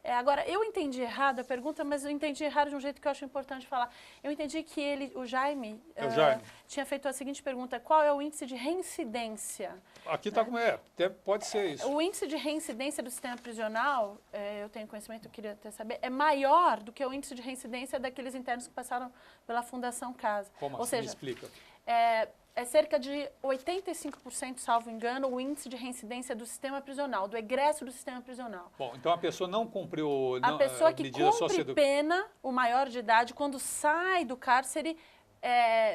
Agora, eu entendi errado a pergunta, mas eu entendi errado de um jeito que eu acho importante falar. Eu entendi que o Jaime, tinha feito a seguinte pergunta, qual é o índice de reincidência? Aqui está como é, pode ser isso. O índice de reincidência do sistema prisional, eu tenho conhecimento, eu queria até saber, é maior do que o índice de reincidência daqueles internos que passaram pela Fundação Casa. Como Ou assim? seja, Me explica. é cerca de 85%, salvo engano, o índice de reincidência do sistema prisional, do egresso do sistema prisional. Bom, então a pessoa não cumpriu A pessoa que medida cumpre pena, o maior de idade, quando sai do cárcere,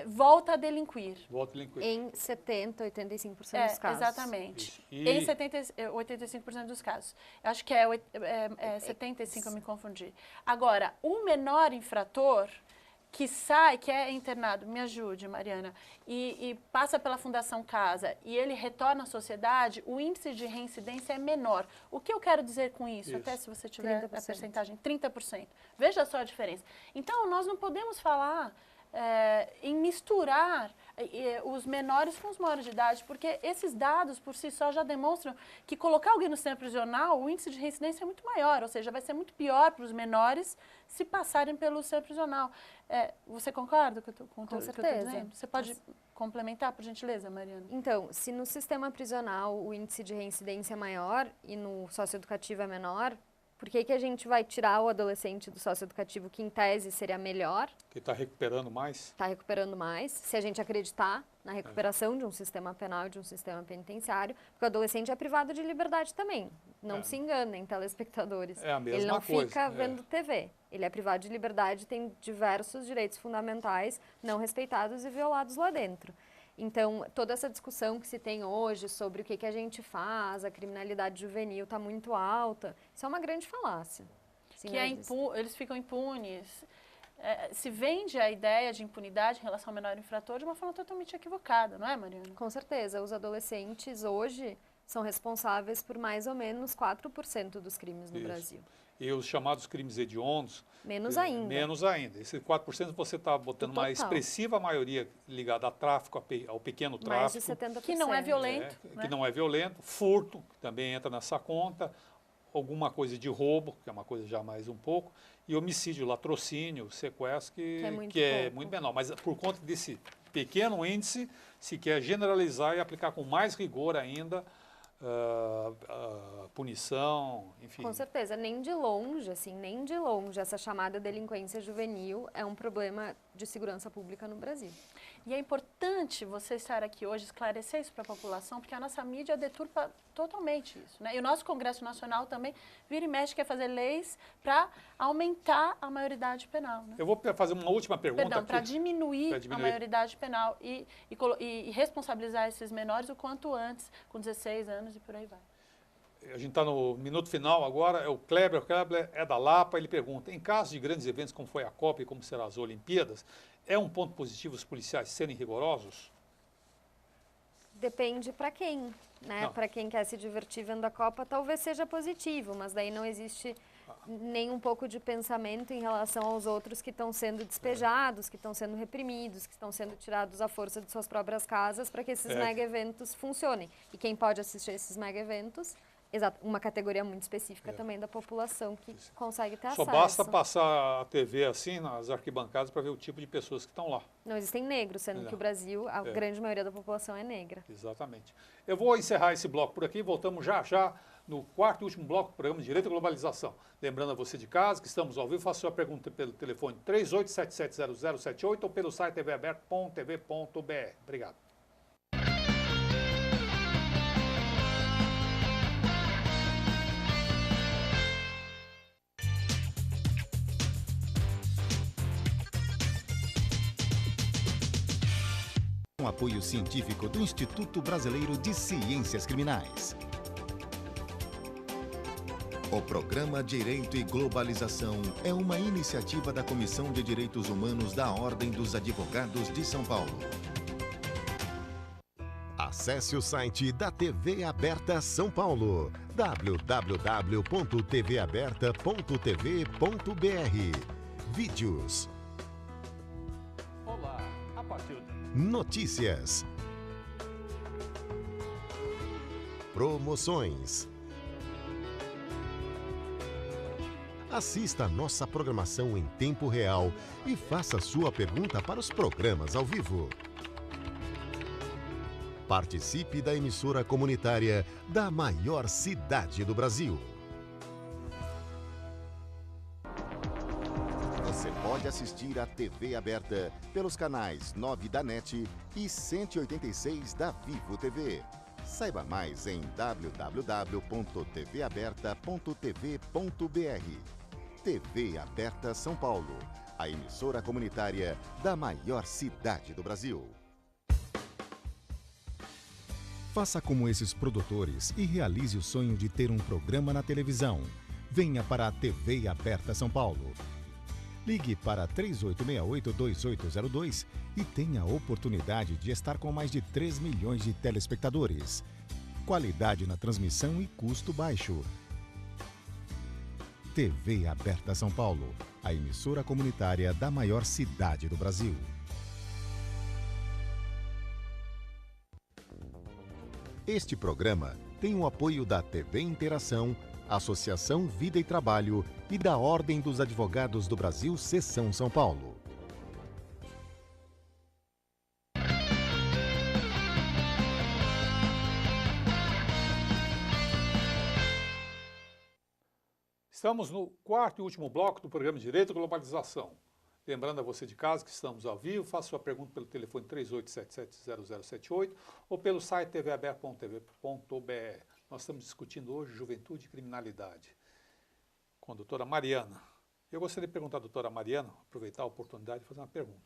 volta a delinquir. Volta a delinquir. Em 70%, 85% dos casos. Exatamente. E- Em 85% dos casos. Eu acho que é 75%, eu me confundi. Agora, o menor infrator que sai, que é internado, me ajude, Mariana, e passa pela Fundação Casa e ele retorna à sociedade, o índice de reincidência é menor. O que eu quero dizer com isso? Até se você tiver 30%. a percentagem, 30%. Veja só a diferença. Então, nós não podemos falar em misturar os menores com os maiores de idade, porque esses dados por si só já demonstram que colocar alguém no sistema prisional, o índice de reincidência é muito maior, ou seja, vai ser muito pior para os menores se passarem pelo sistema prisional. Você concorda com o que eu estou dizendo? Você pode complementar, por gentileza, Mariana? Então, se no sistema prisional o índice de reincidência é maior e no socioeducativo é menor, por que a gente vai tirar o adolescente do socioeducativo, que em tese seria melhor? Que está recuperando mais. Está recuperando mais, se a gente acreditar na recuperação de um sistema penal e de um sistema penitenciário, porque o adolescente é privado de liberdade também. Não se enganem, telespectadores. É a mesma Ele não coisa, fica vendo TV. Ele é privado de liberdade, tem diversos direitos fundamentais não respeitados e violados lá dentro. Então, toda essa discussão que se tem hoje sobre o que a gente faz, a criminalidade juvenil está muito alta, isso é uma grande falácia. Assim, Que eles ficam impunes. Se vende a ideia de impunidade em relação ao menor infrator de uma forma totalmente equivocada, não é, Mariana? Com certeza. Os adolescentes hoje são responsáveis por mais ou menos 4% dos crimes no Brasil. E os chamados crimes hediondos... Menos ainda. Menos ainda. Esse 4% você está botando uma expressiva maioria ligada a tráfico, ao pequeno Mais de tráfico. 70%. Que não é violento. Né? Que não é violento. Furto, que também entra nessa conta. Alguma coisa de roubo, que é uma coisa já mais um pouco. E homicídio, latrocínio, sequestro, que é muito menor. Mas por conta desse pequeno índice, se quer generalizar e aplicar com mais rigor ainda punição, enfim. Com certeza, nem de longe, essa chamada delinquência juvenil é um problema de segurança pública no Brasil. E é importante você estar aqui hoje, esclarecer isso para a população, porque a nossa mídia deturpa totalmente isso, né? E o nosso Congresso Nacional também vira e mexe, quer fazer leis para aumentar a maioridade penal, né? Eu vou fazer uma última pergunta Perdão, aqui. para diminuir Pra diminuir. a maioridade penal e responsabilizar esses menores o quanto antes, com 16 anos e por aí vai. A gente está no minuto final agora, é o Kleber é da Lapa, ele pergunta, em caso de grandes eventos como foi a Copa e como serão as Olimpíadas, é um ponto positivo os policiais serem rigorosos? Depende para quem, né? Não. Para quem quer se divertir vendo a Copa, talvez seja positivo, mas daí não existe nem um pouco de pensamento em relação aos outros que estão sendo despejados, que estão sendo reprimidos, que estão sendo tirados à força de suas próprias casas para que esses mega eventos funcionem. E quem pode assistir esses mega eventos, uma categoria muito específica também da população que consegue ter acesso. Só basta passar a TV assim nas arquibancadas para ver o tipo de pessoas que estão lá. Não existem negros, sendo que o Brasil, a grande maioria da população é negra. Exatamente. Eu vou encerrar esse bloco por aqui, voltamos já já no quarto e último bloco do programa Direito e Globalização. Lembrando a você de casa que estamos ao vivo, faça sua pergunta pelo telefone 38770078 ou pelo site tvaberto.tv.br. Obrigado. Com apoio científico do Instituto Brasileiro de Ciências Criminais. O programa Direito e Globalização é uma iniciativa da Comissão de Direitos Humanos da Ordem dos Advogados de São Paulo. Acesse o site da TV Aberta São Paulo, www.tvaberta.tv.br. Vídeos. Olá, a partir de... Notícias. Promoções. Assista a nossa programação em tempo real e faça sua pergunta para os programas ao vivo. Participe da emissora comunitária da maior cidade do Brasil. Você pode assistir a TV Aberta pelos canais 9 da NET e 186 da Vivo TV. Saiba mais em www.tvaberta.tv.br. TV Aberta São Paulo, a emissora comunitária da maior cidade do Brasil. Faça como esses produtores e realize o sonho de ter um programa na televisão. Venha para a TV Aberta São Paulo. Ligue para 3868-2802 e tenha a oportunidade de estar com mais de 3 milhões de telespectadores. Qualidade na transmissão e custo baixo. TV Aberta São Paulo, a emissora comunitária da maior cidade do Brasil. Este programa tem o apoio da TV Interação, Associação Vida e Trabalho e da Ordem dos Advogados do Brasil, Seção São Paulo. Estamos no quarto e último bloco do programa Direito e Globalização. Lembrando a você de casa que estamos ao vivo, faça sua pergunta pelo telefone 38770078 ou pelo site tvaberto.tv.br. Nós estamos discutindo hoje juventude e criminalidade com a doutora Mariana. Eu gostaria de perguntar à doutora Mariana, aproveitar a oportunidade de fazer uma pergunta.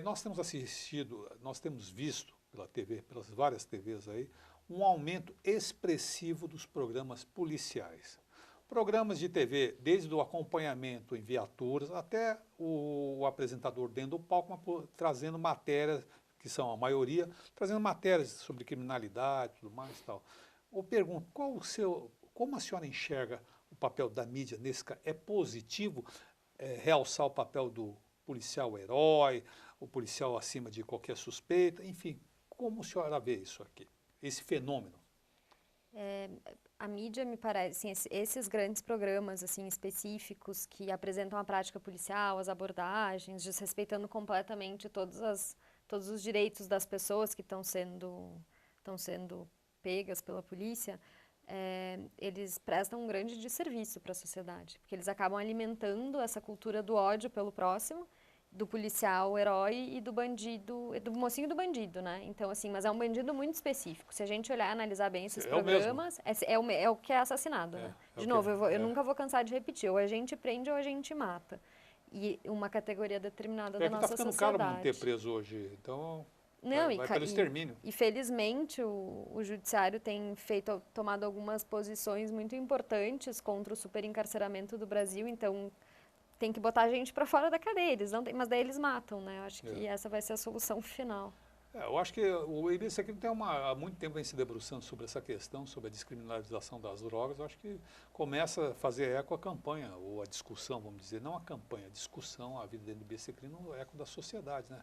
Nós temos visto pela TV, pelas várias TVs aí, um aumento expressivo dos programas policiais. Programas de TV, desde o acompanhamento em viaturas até o apresentador dentro do palco, trazendo matérias, que são a maioria, trazendo matérias sobre criminalidade e tudo mais e tal. Eu pergunto, como a senhora enxerga o papel da mídia nesse caso? É positivo realçar o papel do policial herói, o policial acima de qualquer suspeita, enfim, como a senhora vê isso aqui, esse fenômeno? A mídia, me parece, assim, esses grandes programas assim, específicos que apresentam a prática policial, as abordagens, desrespeitando completamente todos os direitos das pessoas que estão sendo pegas pela polícia, eles prestam um grande desserviço para a sociedade, porque eles acabam alimentando essa cultura do ódio pelo próximo do policial herói e do bandido, do mocinho do bandido, né? Então, assim, mas é um bandido muito específico. Se a gente olhar e analisar bem esses programas, é o que é assassinado, né? De novo, eu nunca vou cansar de repetir, ou a gente prende ou a gente mata. E uma categoria determinada da nossa sociedade. Tá ficando caro manter preso hoje, então vai pelo extermínio. E felizmente o judiciário tem tomado algumas posições muito importantes contra o superencarceramento do Brasil, então tem que botar a gente para fora da cadeia, mas daí eles matam, né? Eu acho que essa vai ser a solução final. Eu acho que o IBCCRIM tem há muito tempo vem se debruçando sobre essa questão, sobre a descriminalização das drogas. Eu acho que começa a fazer eco a campanha, ou a discussão, vamos dizer, não a campanha, a discussão, a vida dentro do IBCCRIM no eco da sociedade, né?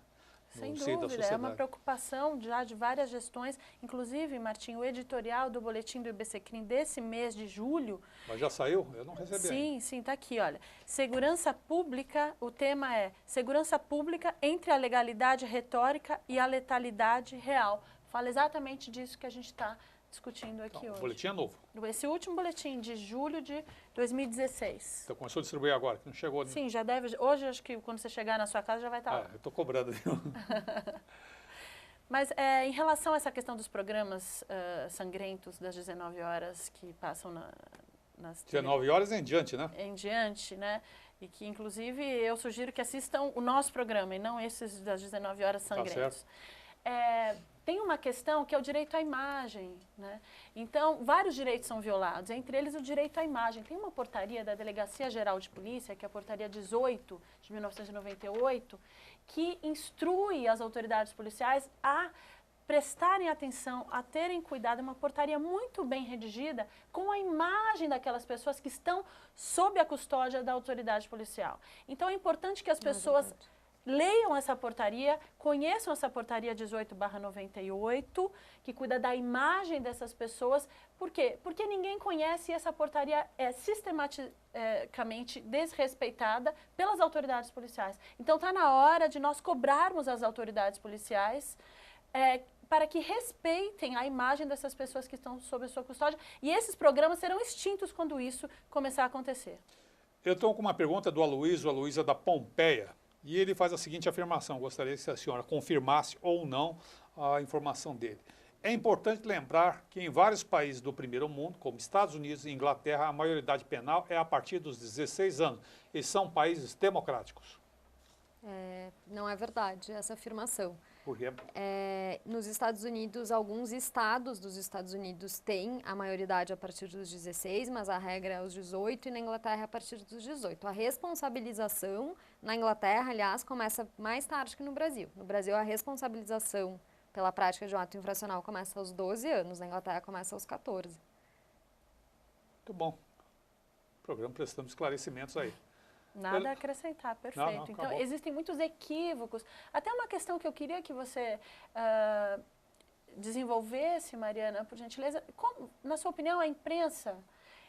Sem dúvida, é uma preocupação já de várias gestões, inclusive, Martim, o editorial do boletim do IBCCRIM desse mês de julho... Mas já saiu? Eu não recebi ainda. Sim, está aqui, olha. Segurança pública, o tema é Segurança Pública entre a legalidade retórica e a letalidade real. Fala exatamente disso que a gente está discutindo aqui hoje. O boletim é novo. Esse último boletim de julho de 2016. Então começou a distribuir agora, que não chegou. Né? Sim, já deve. Hoje, acho que quando você chegar na sua casa já vai estar lá. Eu estou cobrando. Mas em relação a essa questão dos programas sangrentos das 19 horas que passam nas 19 horas em diante, né? Em diante, né? E que, inclusive, eu sugiro que assistam o nosso programa e não esses das 19 horas sangrentos. Tá certo. Tem uma questão que é o direito à imagem, né? Então, vários direitos são violados, entre eles o direito à imagem. Tem uma portaria da Delegacia Geral de Polícia, que é a portaria 18 de 1998, que instrui as autoridades policiais a prestarem atenção, a terem cuidado, é uma portaria muito bem redigida com a imagem daquelas pessoas que estão sob a custódia da autoridade policial. Então, é importante que as pessoas leiam essa portaria, conheçam essa portaria 18/98, que cuida da imagem dessas pessoas. Por quê? Porque ninguém conhece e essa portaria é sistematicamente desrespeitada pelas autoridades policiais. Então, está na hora de nós cobrarmos as autoridades policiais para que respeitem a imagem dessas pessoas que estão sob a sua custódia. E esses programas serão extintos quando isso começar a acontecer. Eu estou com uma pergunta do Aloysio da Pompeia. E ele faz a seguinte afirmação, gostaria que a senhora confirmasse ou não a informação dele. É importante lembrar que em vários países do primeiro mundo, como Estados Unidos e Inglaterra, a maioridade penal é a partir dos 16 anos. E são países democráticos. Não é verdade essa afirmação. Por quê? Nos Estados Unidos, alguns estados dos Estados Unidos têm a maioridade a partir dos 16, mas a regra é os 18 e na Inglaterra é a partir dos 18. A responsabilização na Inglaterra, aliás, começa mais tarde que no Brasil. No Brasil, a responsabilização pela prática de um ato infracional começa aos 12 anos, na Inglaterra começa aos 14. Muito bom. Programa prestando esclarecimentos aí. Nada a acrescentar, perfeito. Não, então, existem muitos equívocos. Até uma questão que eu queria que você desenvolvesse, Mariana, por gentileza. Na sua opinião, a imprensa,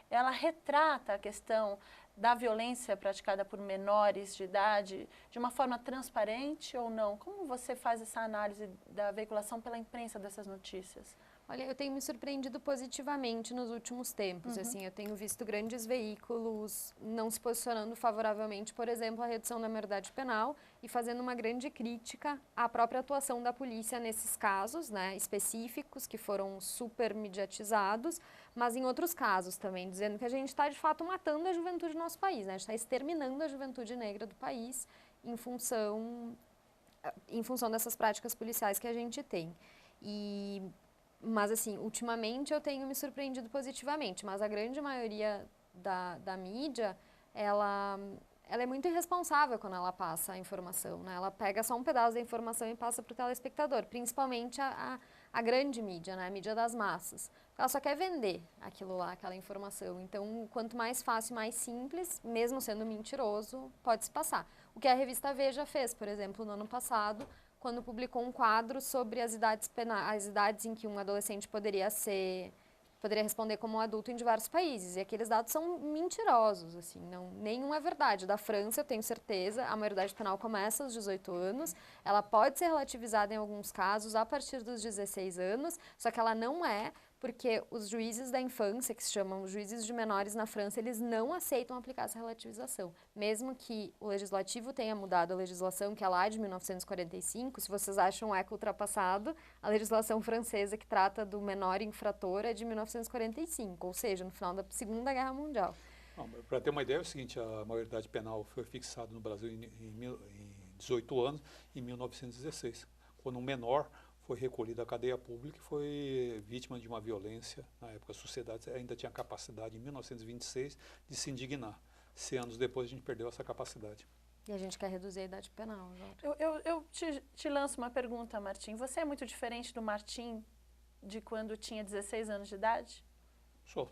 ela retrata a questão da violência praticada por menores de idade de uma forma transparente ou não? Como você faz essa análise da veiculação pela imprensa dessas notícias? Olha, eu tenho me surpreendido positivamente nos últimos tempos. Assim, eu tenho visto grandes veículos não se posicionando favoravelmente, por exemplo, à redução da maioridade penal e fazendo uma grande crítica à própria atuação da polícia nesses casos, né, específicos que foram super mediatizados, mas em outros casos também, dizendo que a gente está de fato matando a juventude do nosso país, né, a gente está exterminando a juventude negra do país em função dessas práticas policiais que a gente tem. Mas, assim, ultimamente eu tenho me surpreendido positivamente, mas a grande maioria da mídia, ela é muito irresponsável quando ela passa a informação, né? Ela pega só um pedaço da informação e passa para o telespectador, principalmente a grande mídia, né? A mídia das massas. Ela só quer vender aquilo lá, aquela informação. Então, quanto mais fácil, mais simples, mesmo sendo mentiroso, pode se passar. O que a revista Veja fez, por exemplo, no ano passado, quando publicou um quadro sobre as idades em que um adolescente poderia responder como um adulto em diversos países. E aqueles dados são mentirosos, assim, nenhum é verdade. Da França, eu tenho certeza, a maioridade penal começa aos 18 anos, ela pode ser relativizada em alguns casos a partir dos 16 anos, só que ela não é porque os juízes da infância, que se chamam juízes de menores na França, eles não aceitam aplicar essa relativização. Mesmo que o legislativo tenha mudado a legislação, que é lá de 1945, se vocês acham um eco ultrapassado, a legislação francesa que trata do menor infrator é de 1945, ou seja, no final da Segunda Guerra Mundial. Para ter uma ideia, é o seguinte, a maioridade penal foi fixada no Brasil em 18 anos, em 1916, quando um menor foi recolhido à cadeia pública e foi vítima de uma violência. Na época, a sociedade ainda tinha capacidade, em 1926, de se indignar. 100 anos depois, a gente perdeu essa capacidade. E a gente quer reduzir a idade penal agora. Eu te lanço uma pergunta, Martim. Você é muito diferente do Martim de quando tinha 16 anos de idade? Sou.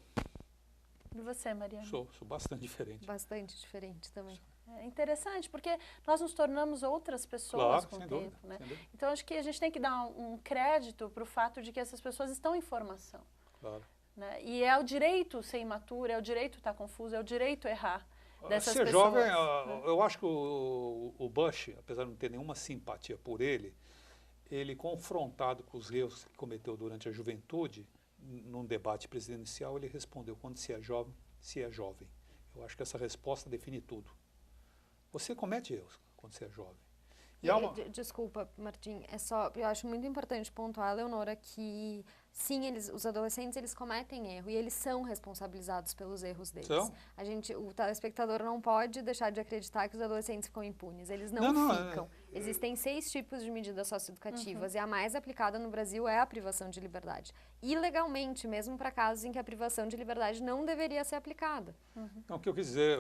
E você, Mariana? Sou bastante diferente. Bastante diferente também. É interessante, porque nós nos tornamos outras pessoas com o tempo, dúvida, né? sem dúvida. Então, acho que a gente tem que dar um crédito para o fato de que essas pessoas estão em formação. Claro. Né? E é o direito ser imaturo, é o direito estar confuso, é o direito errar dessas Ser pessoas. jovem, Né? eu acho que o Bush, apesar de não ter nenhuma simpatia por ele confrontado com os erros que cometeu durante a juventude, num debate presidencial, ele respondeu: quando se é jovem, se é jovem. Eu acho que essa resposta define tudo. Você comete erros quando você é jovem. Desculpa, Martim, eu acho muito importante pontuar, Leonora, que sim, os adolescentes, eles cometem erro e eles são responsabilizados pelos erros deles. O telespectador não pode deixar de acreditar que os adolescentes ficam impunes, eles não ficam. Existem 6 tipos de medidas socioeducativas e a mais aplicada no Brasil é a privação de liberdade. Ilegalmente, mesmo para casos em que a privação de liberdade não deveria ser aplicada. Então, o que eu quis dizer,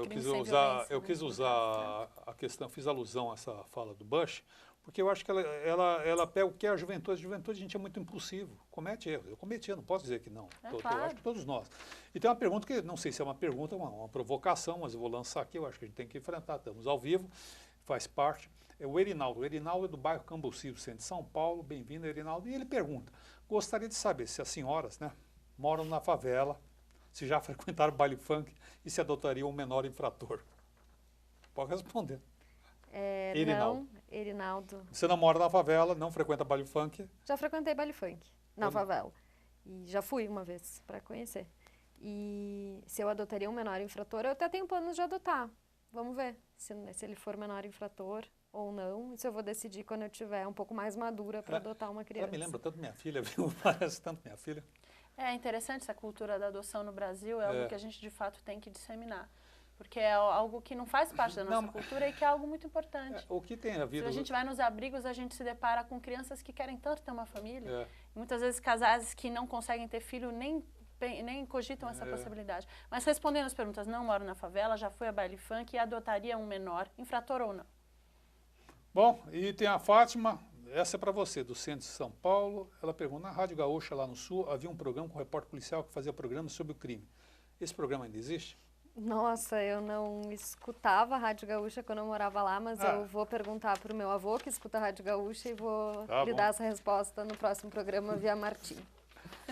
eu quis usar a questão, fiz alusão a essa fala do Bush, porque eu acho que ela pega o que é a juventude. A juventude, a gente é muito impulsivo, comete erros. Eu cometi, eu não posso dizer que não. Claro. Eu acho que todos nós. E tem uma pergunta que, não sei se é uma pergunta, uma provocação, mas eu vou lançar aqui, eu acho que a gente tem que enfrentar. Estamos ao vivo, faz parte. É o Erinaldo. O Erinaldo é do bairro Cambuci, centro de São Paulo. Bem-vindo, Erinaldo. E ele pergunta: gostaria de saber se as senhoras, né, moram na favela, se já frequentaram baile funk e se adotariam um menor infrator. Pode responder. Não, Erinaldo. Você não mora na favela, não frequenta baile funk? Já frequentei baile funk na favela. E já fui uma vez para conhecer. E se eu adotaria um menor infrator, eu até tenho planos de adotar. Vamos ver se ele for menor infrator ou não. Isso eu vou decidir quando eu tiver um pouco mais madura para adotar uma criança. Ela me lembra tanto minha filha, viu? Parece tanto minha filha. É interessante essa cultura da adoção no Brasil, é algo que a gente de fato tem que disseminar. Porque é algo que não faz parte da nossa cultura e que é algo muito importante. O que tem a vida... Se a gente vai nos abrigos, a gente se depara com crianças que querem tanto ter uma família. Muitas vezes casais que não conseguem ter filho nem cogitam essa possibilidade. Mas respondendo as perguntas, não moro na favela, já fui a baile funk e adotaria um menor, infrator ou não? Bom, e tem a Fátima, essa é para você, do centro de São Paulo. Ela pergunta: na Rádio Gaúcha, lá no Sul, havia um programa com um repórter policial que fazia programas sobre o crime. Esse programa ainda existe? Nossa, eu não escutava a Rádio Gaúcha quando eu morava lá, mas eu vou perguntar para o meu avô que escuta a Rádio Gaúcha e vou lhe dar essa resposta no próximo programa via Martim.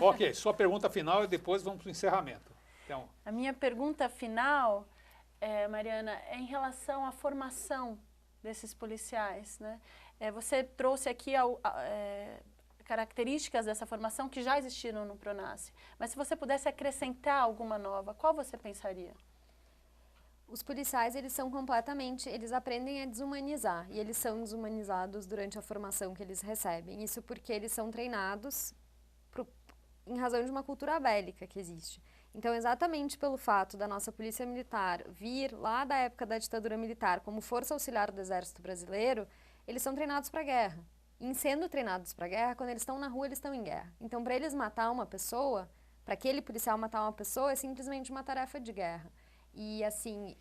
Ok, sua pergunta final e depois vamos para o encerramento. Então, a minha pergunta final, Mariana, é em relação à formação desses policiais, né? Você trouxe aqui características dessa formação que já existiram no Pronasce, mas se você pudesse acrescentar alguma nova, qual você pensaria? Os policiais, eles aprendem a desumanizar, e eles são desumanizados durante a formação que eles recebem. Isso porque eles são treinados em razão de uma cultura bélica que existe. Então, exatamente pelo fato da nossa polícia militar vir lá da época da ditadura militar como força auxiliar do Exército Brasileiro, eles são treinados para a guerra. E em sendo treinados para a guerra, quando eles estão na rua, eles estão em guerra. Então, para eles matar uma pessoa, para aquele policial matar uma pessoa, é simplesmente uma tarefa de guerra. E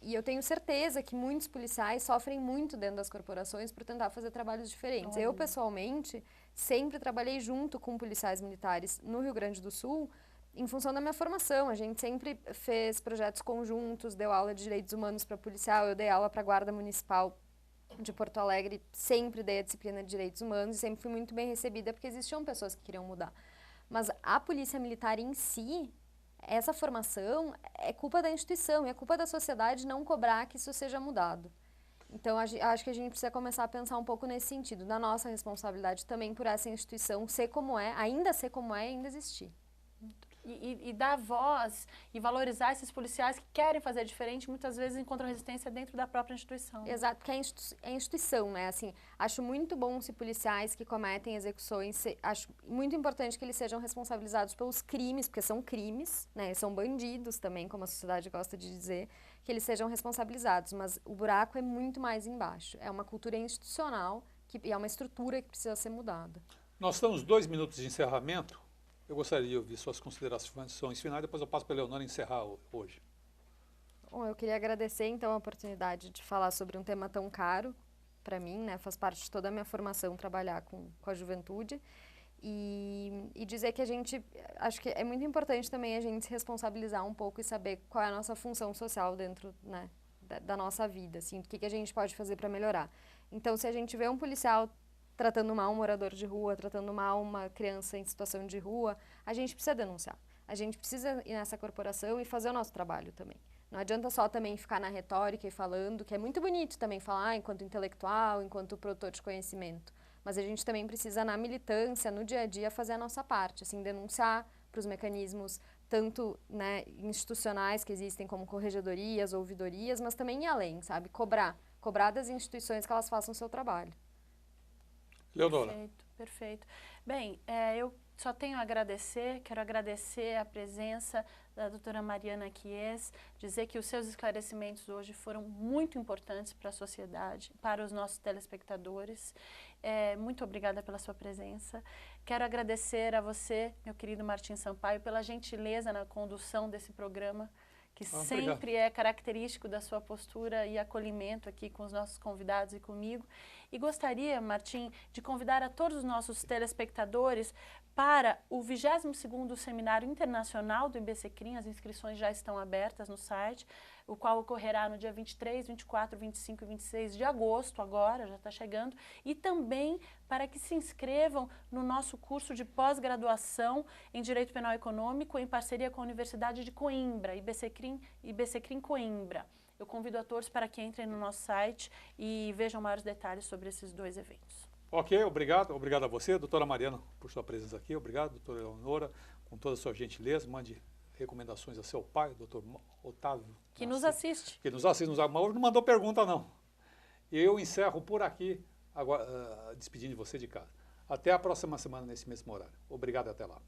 eu tenho certeza que muitos policiais sofrem muito dentro das corporações por tentar fazer trabalhos diferentes. Eu, pessoalmente, sempre trabalhei junto com policiais militares no Rio Grande do Sul, em função da minha formação. A gente sempre fez projetos conjuntos, deu aula de direitos humanos para policial, eu dei aula para a Guarda Municipal de Porto Alegre, sempre dei a disciplina de direitos humanos e sempre fui muito bem recebida porque existiam pessoas que queriam mudar. Mas a polícia militar em si, essa formação é culpa da instituição e é culpa da sociedade não cobrar que isso seja mudado. Então, acho que a gente precisa começar a pensar um pouco nesse sentido, da nossa responsabilidade também por essa instituição ser como é, ainda existir. Muito e dar voz e valorizar esses policiais que querem fazer diferente, muitas vezes encontram resistência dentro da própria instituição. Exato, porque é instituição, né? Assim, acho muito bom se policiais que cometem execuções, acho muito importante que eles sejam responsabilizados pelos crimes, porque são crimes, né? São bandidos também, como a sociedade gosta de dizer, que eles sejam responsabilizados, mas o buraco é muito mais embaixo. É uma cultura institucional e é uma estrutura que precisa ser mudada. Nós estamos 2 minutos de encerramento. Eu gostaria de ouvir suas considerações finais, depois eu passo para a Eleonora encerrar hoje. Bom, eu queria agradecer, então, a oportunidade de falar sobre um tema tão caro para mim, né? Faz parte de toda a minha formação trabalhar com a juventude. E dizer que acho que é muito importante também a gente se responsabilizar um pouco e saber qual é a nossa função social dentro, né, da nossa vida, assim, o que a gente pode fazer para melhorar. Então, se a gente vê um policial tratando mal um morador de rua, tratando mal uma criança em situação de rua, a gente precisa denunciar. A gente precisa ir nessa corporação e fazer o nosso trabalho também. Não adianta só também ficar na retórica e falando, que é muito bonito também falar enquanto intelectual, enquanto produtor de conhecimento. Mas a gente também precisa, na militância, no dia a dia, fazer a nossa parte, assim, denunciar para os mecanismos tanto, né, institucionais que existem como corregedorias, ouvidorias, mas também ir além, sabe? Cobrar das instituições que elas façam o seu trabalho. Leonora. Perfeito, perfeito. Bem, eu só tenho a agradecer, quero agradecer a presença da doutora Mariana Chies, dizer que os seus esclarecimentos hoje foram muito importantes para a sociedade, para os nossos telespectadores. Muito obrigada pela sua presença. Quero agradecer a você, meu querido Martim Sampaio, pela gentileza na condução desse programa, que sempre é característico da sua postura e acolhimento aqui com os nossos convidados e comigo. E gostaria, Martim, de convidar a todos os nossos telespectadores para o 22º Seminário Internacional do IBCCRIM. As inscrições já estão abertas no site, o qual ocorrerá no dia 23, 24, 25 e 26 de agosto, agora, já está chegando, e também para que se inscrevam no nosso curso de pós-graduação em Direito Penal Econômico, em parceria com a Universidade de Coimbra, IBCCRIM Coimbra. Eu convido a todos para que entrem no nosso site e vejam maiores detalhes sobre esses 2 eventos. Ok, obrigado. Obrigado a você, doutora Mariana, por sua presença aqui. Obrigado, doutora Eleonora, com toda a sua gentileza. Mande recomendações a seu pai, doutor Otávio. Que nos assiste. Que nos assiste, mas hoje não mandou pergunta, não. Eu encerro por aqui, agora, despedindo de você de casa. Até a próxima semana, nesse mesmo horário. Obrigado e até lá.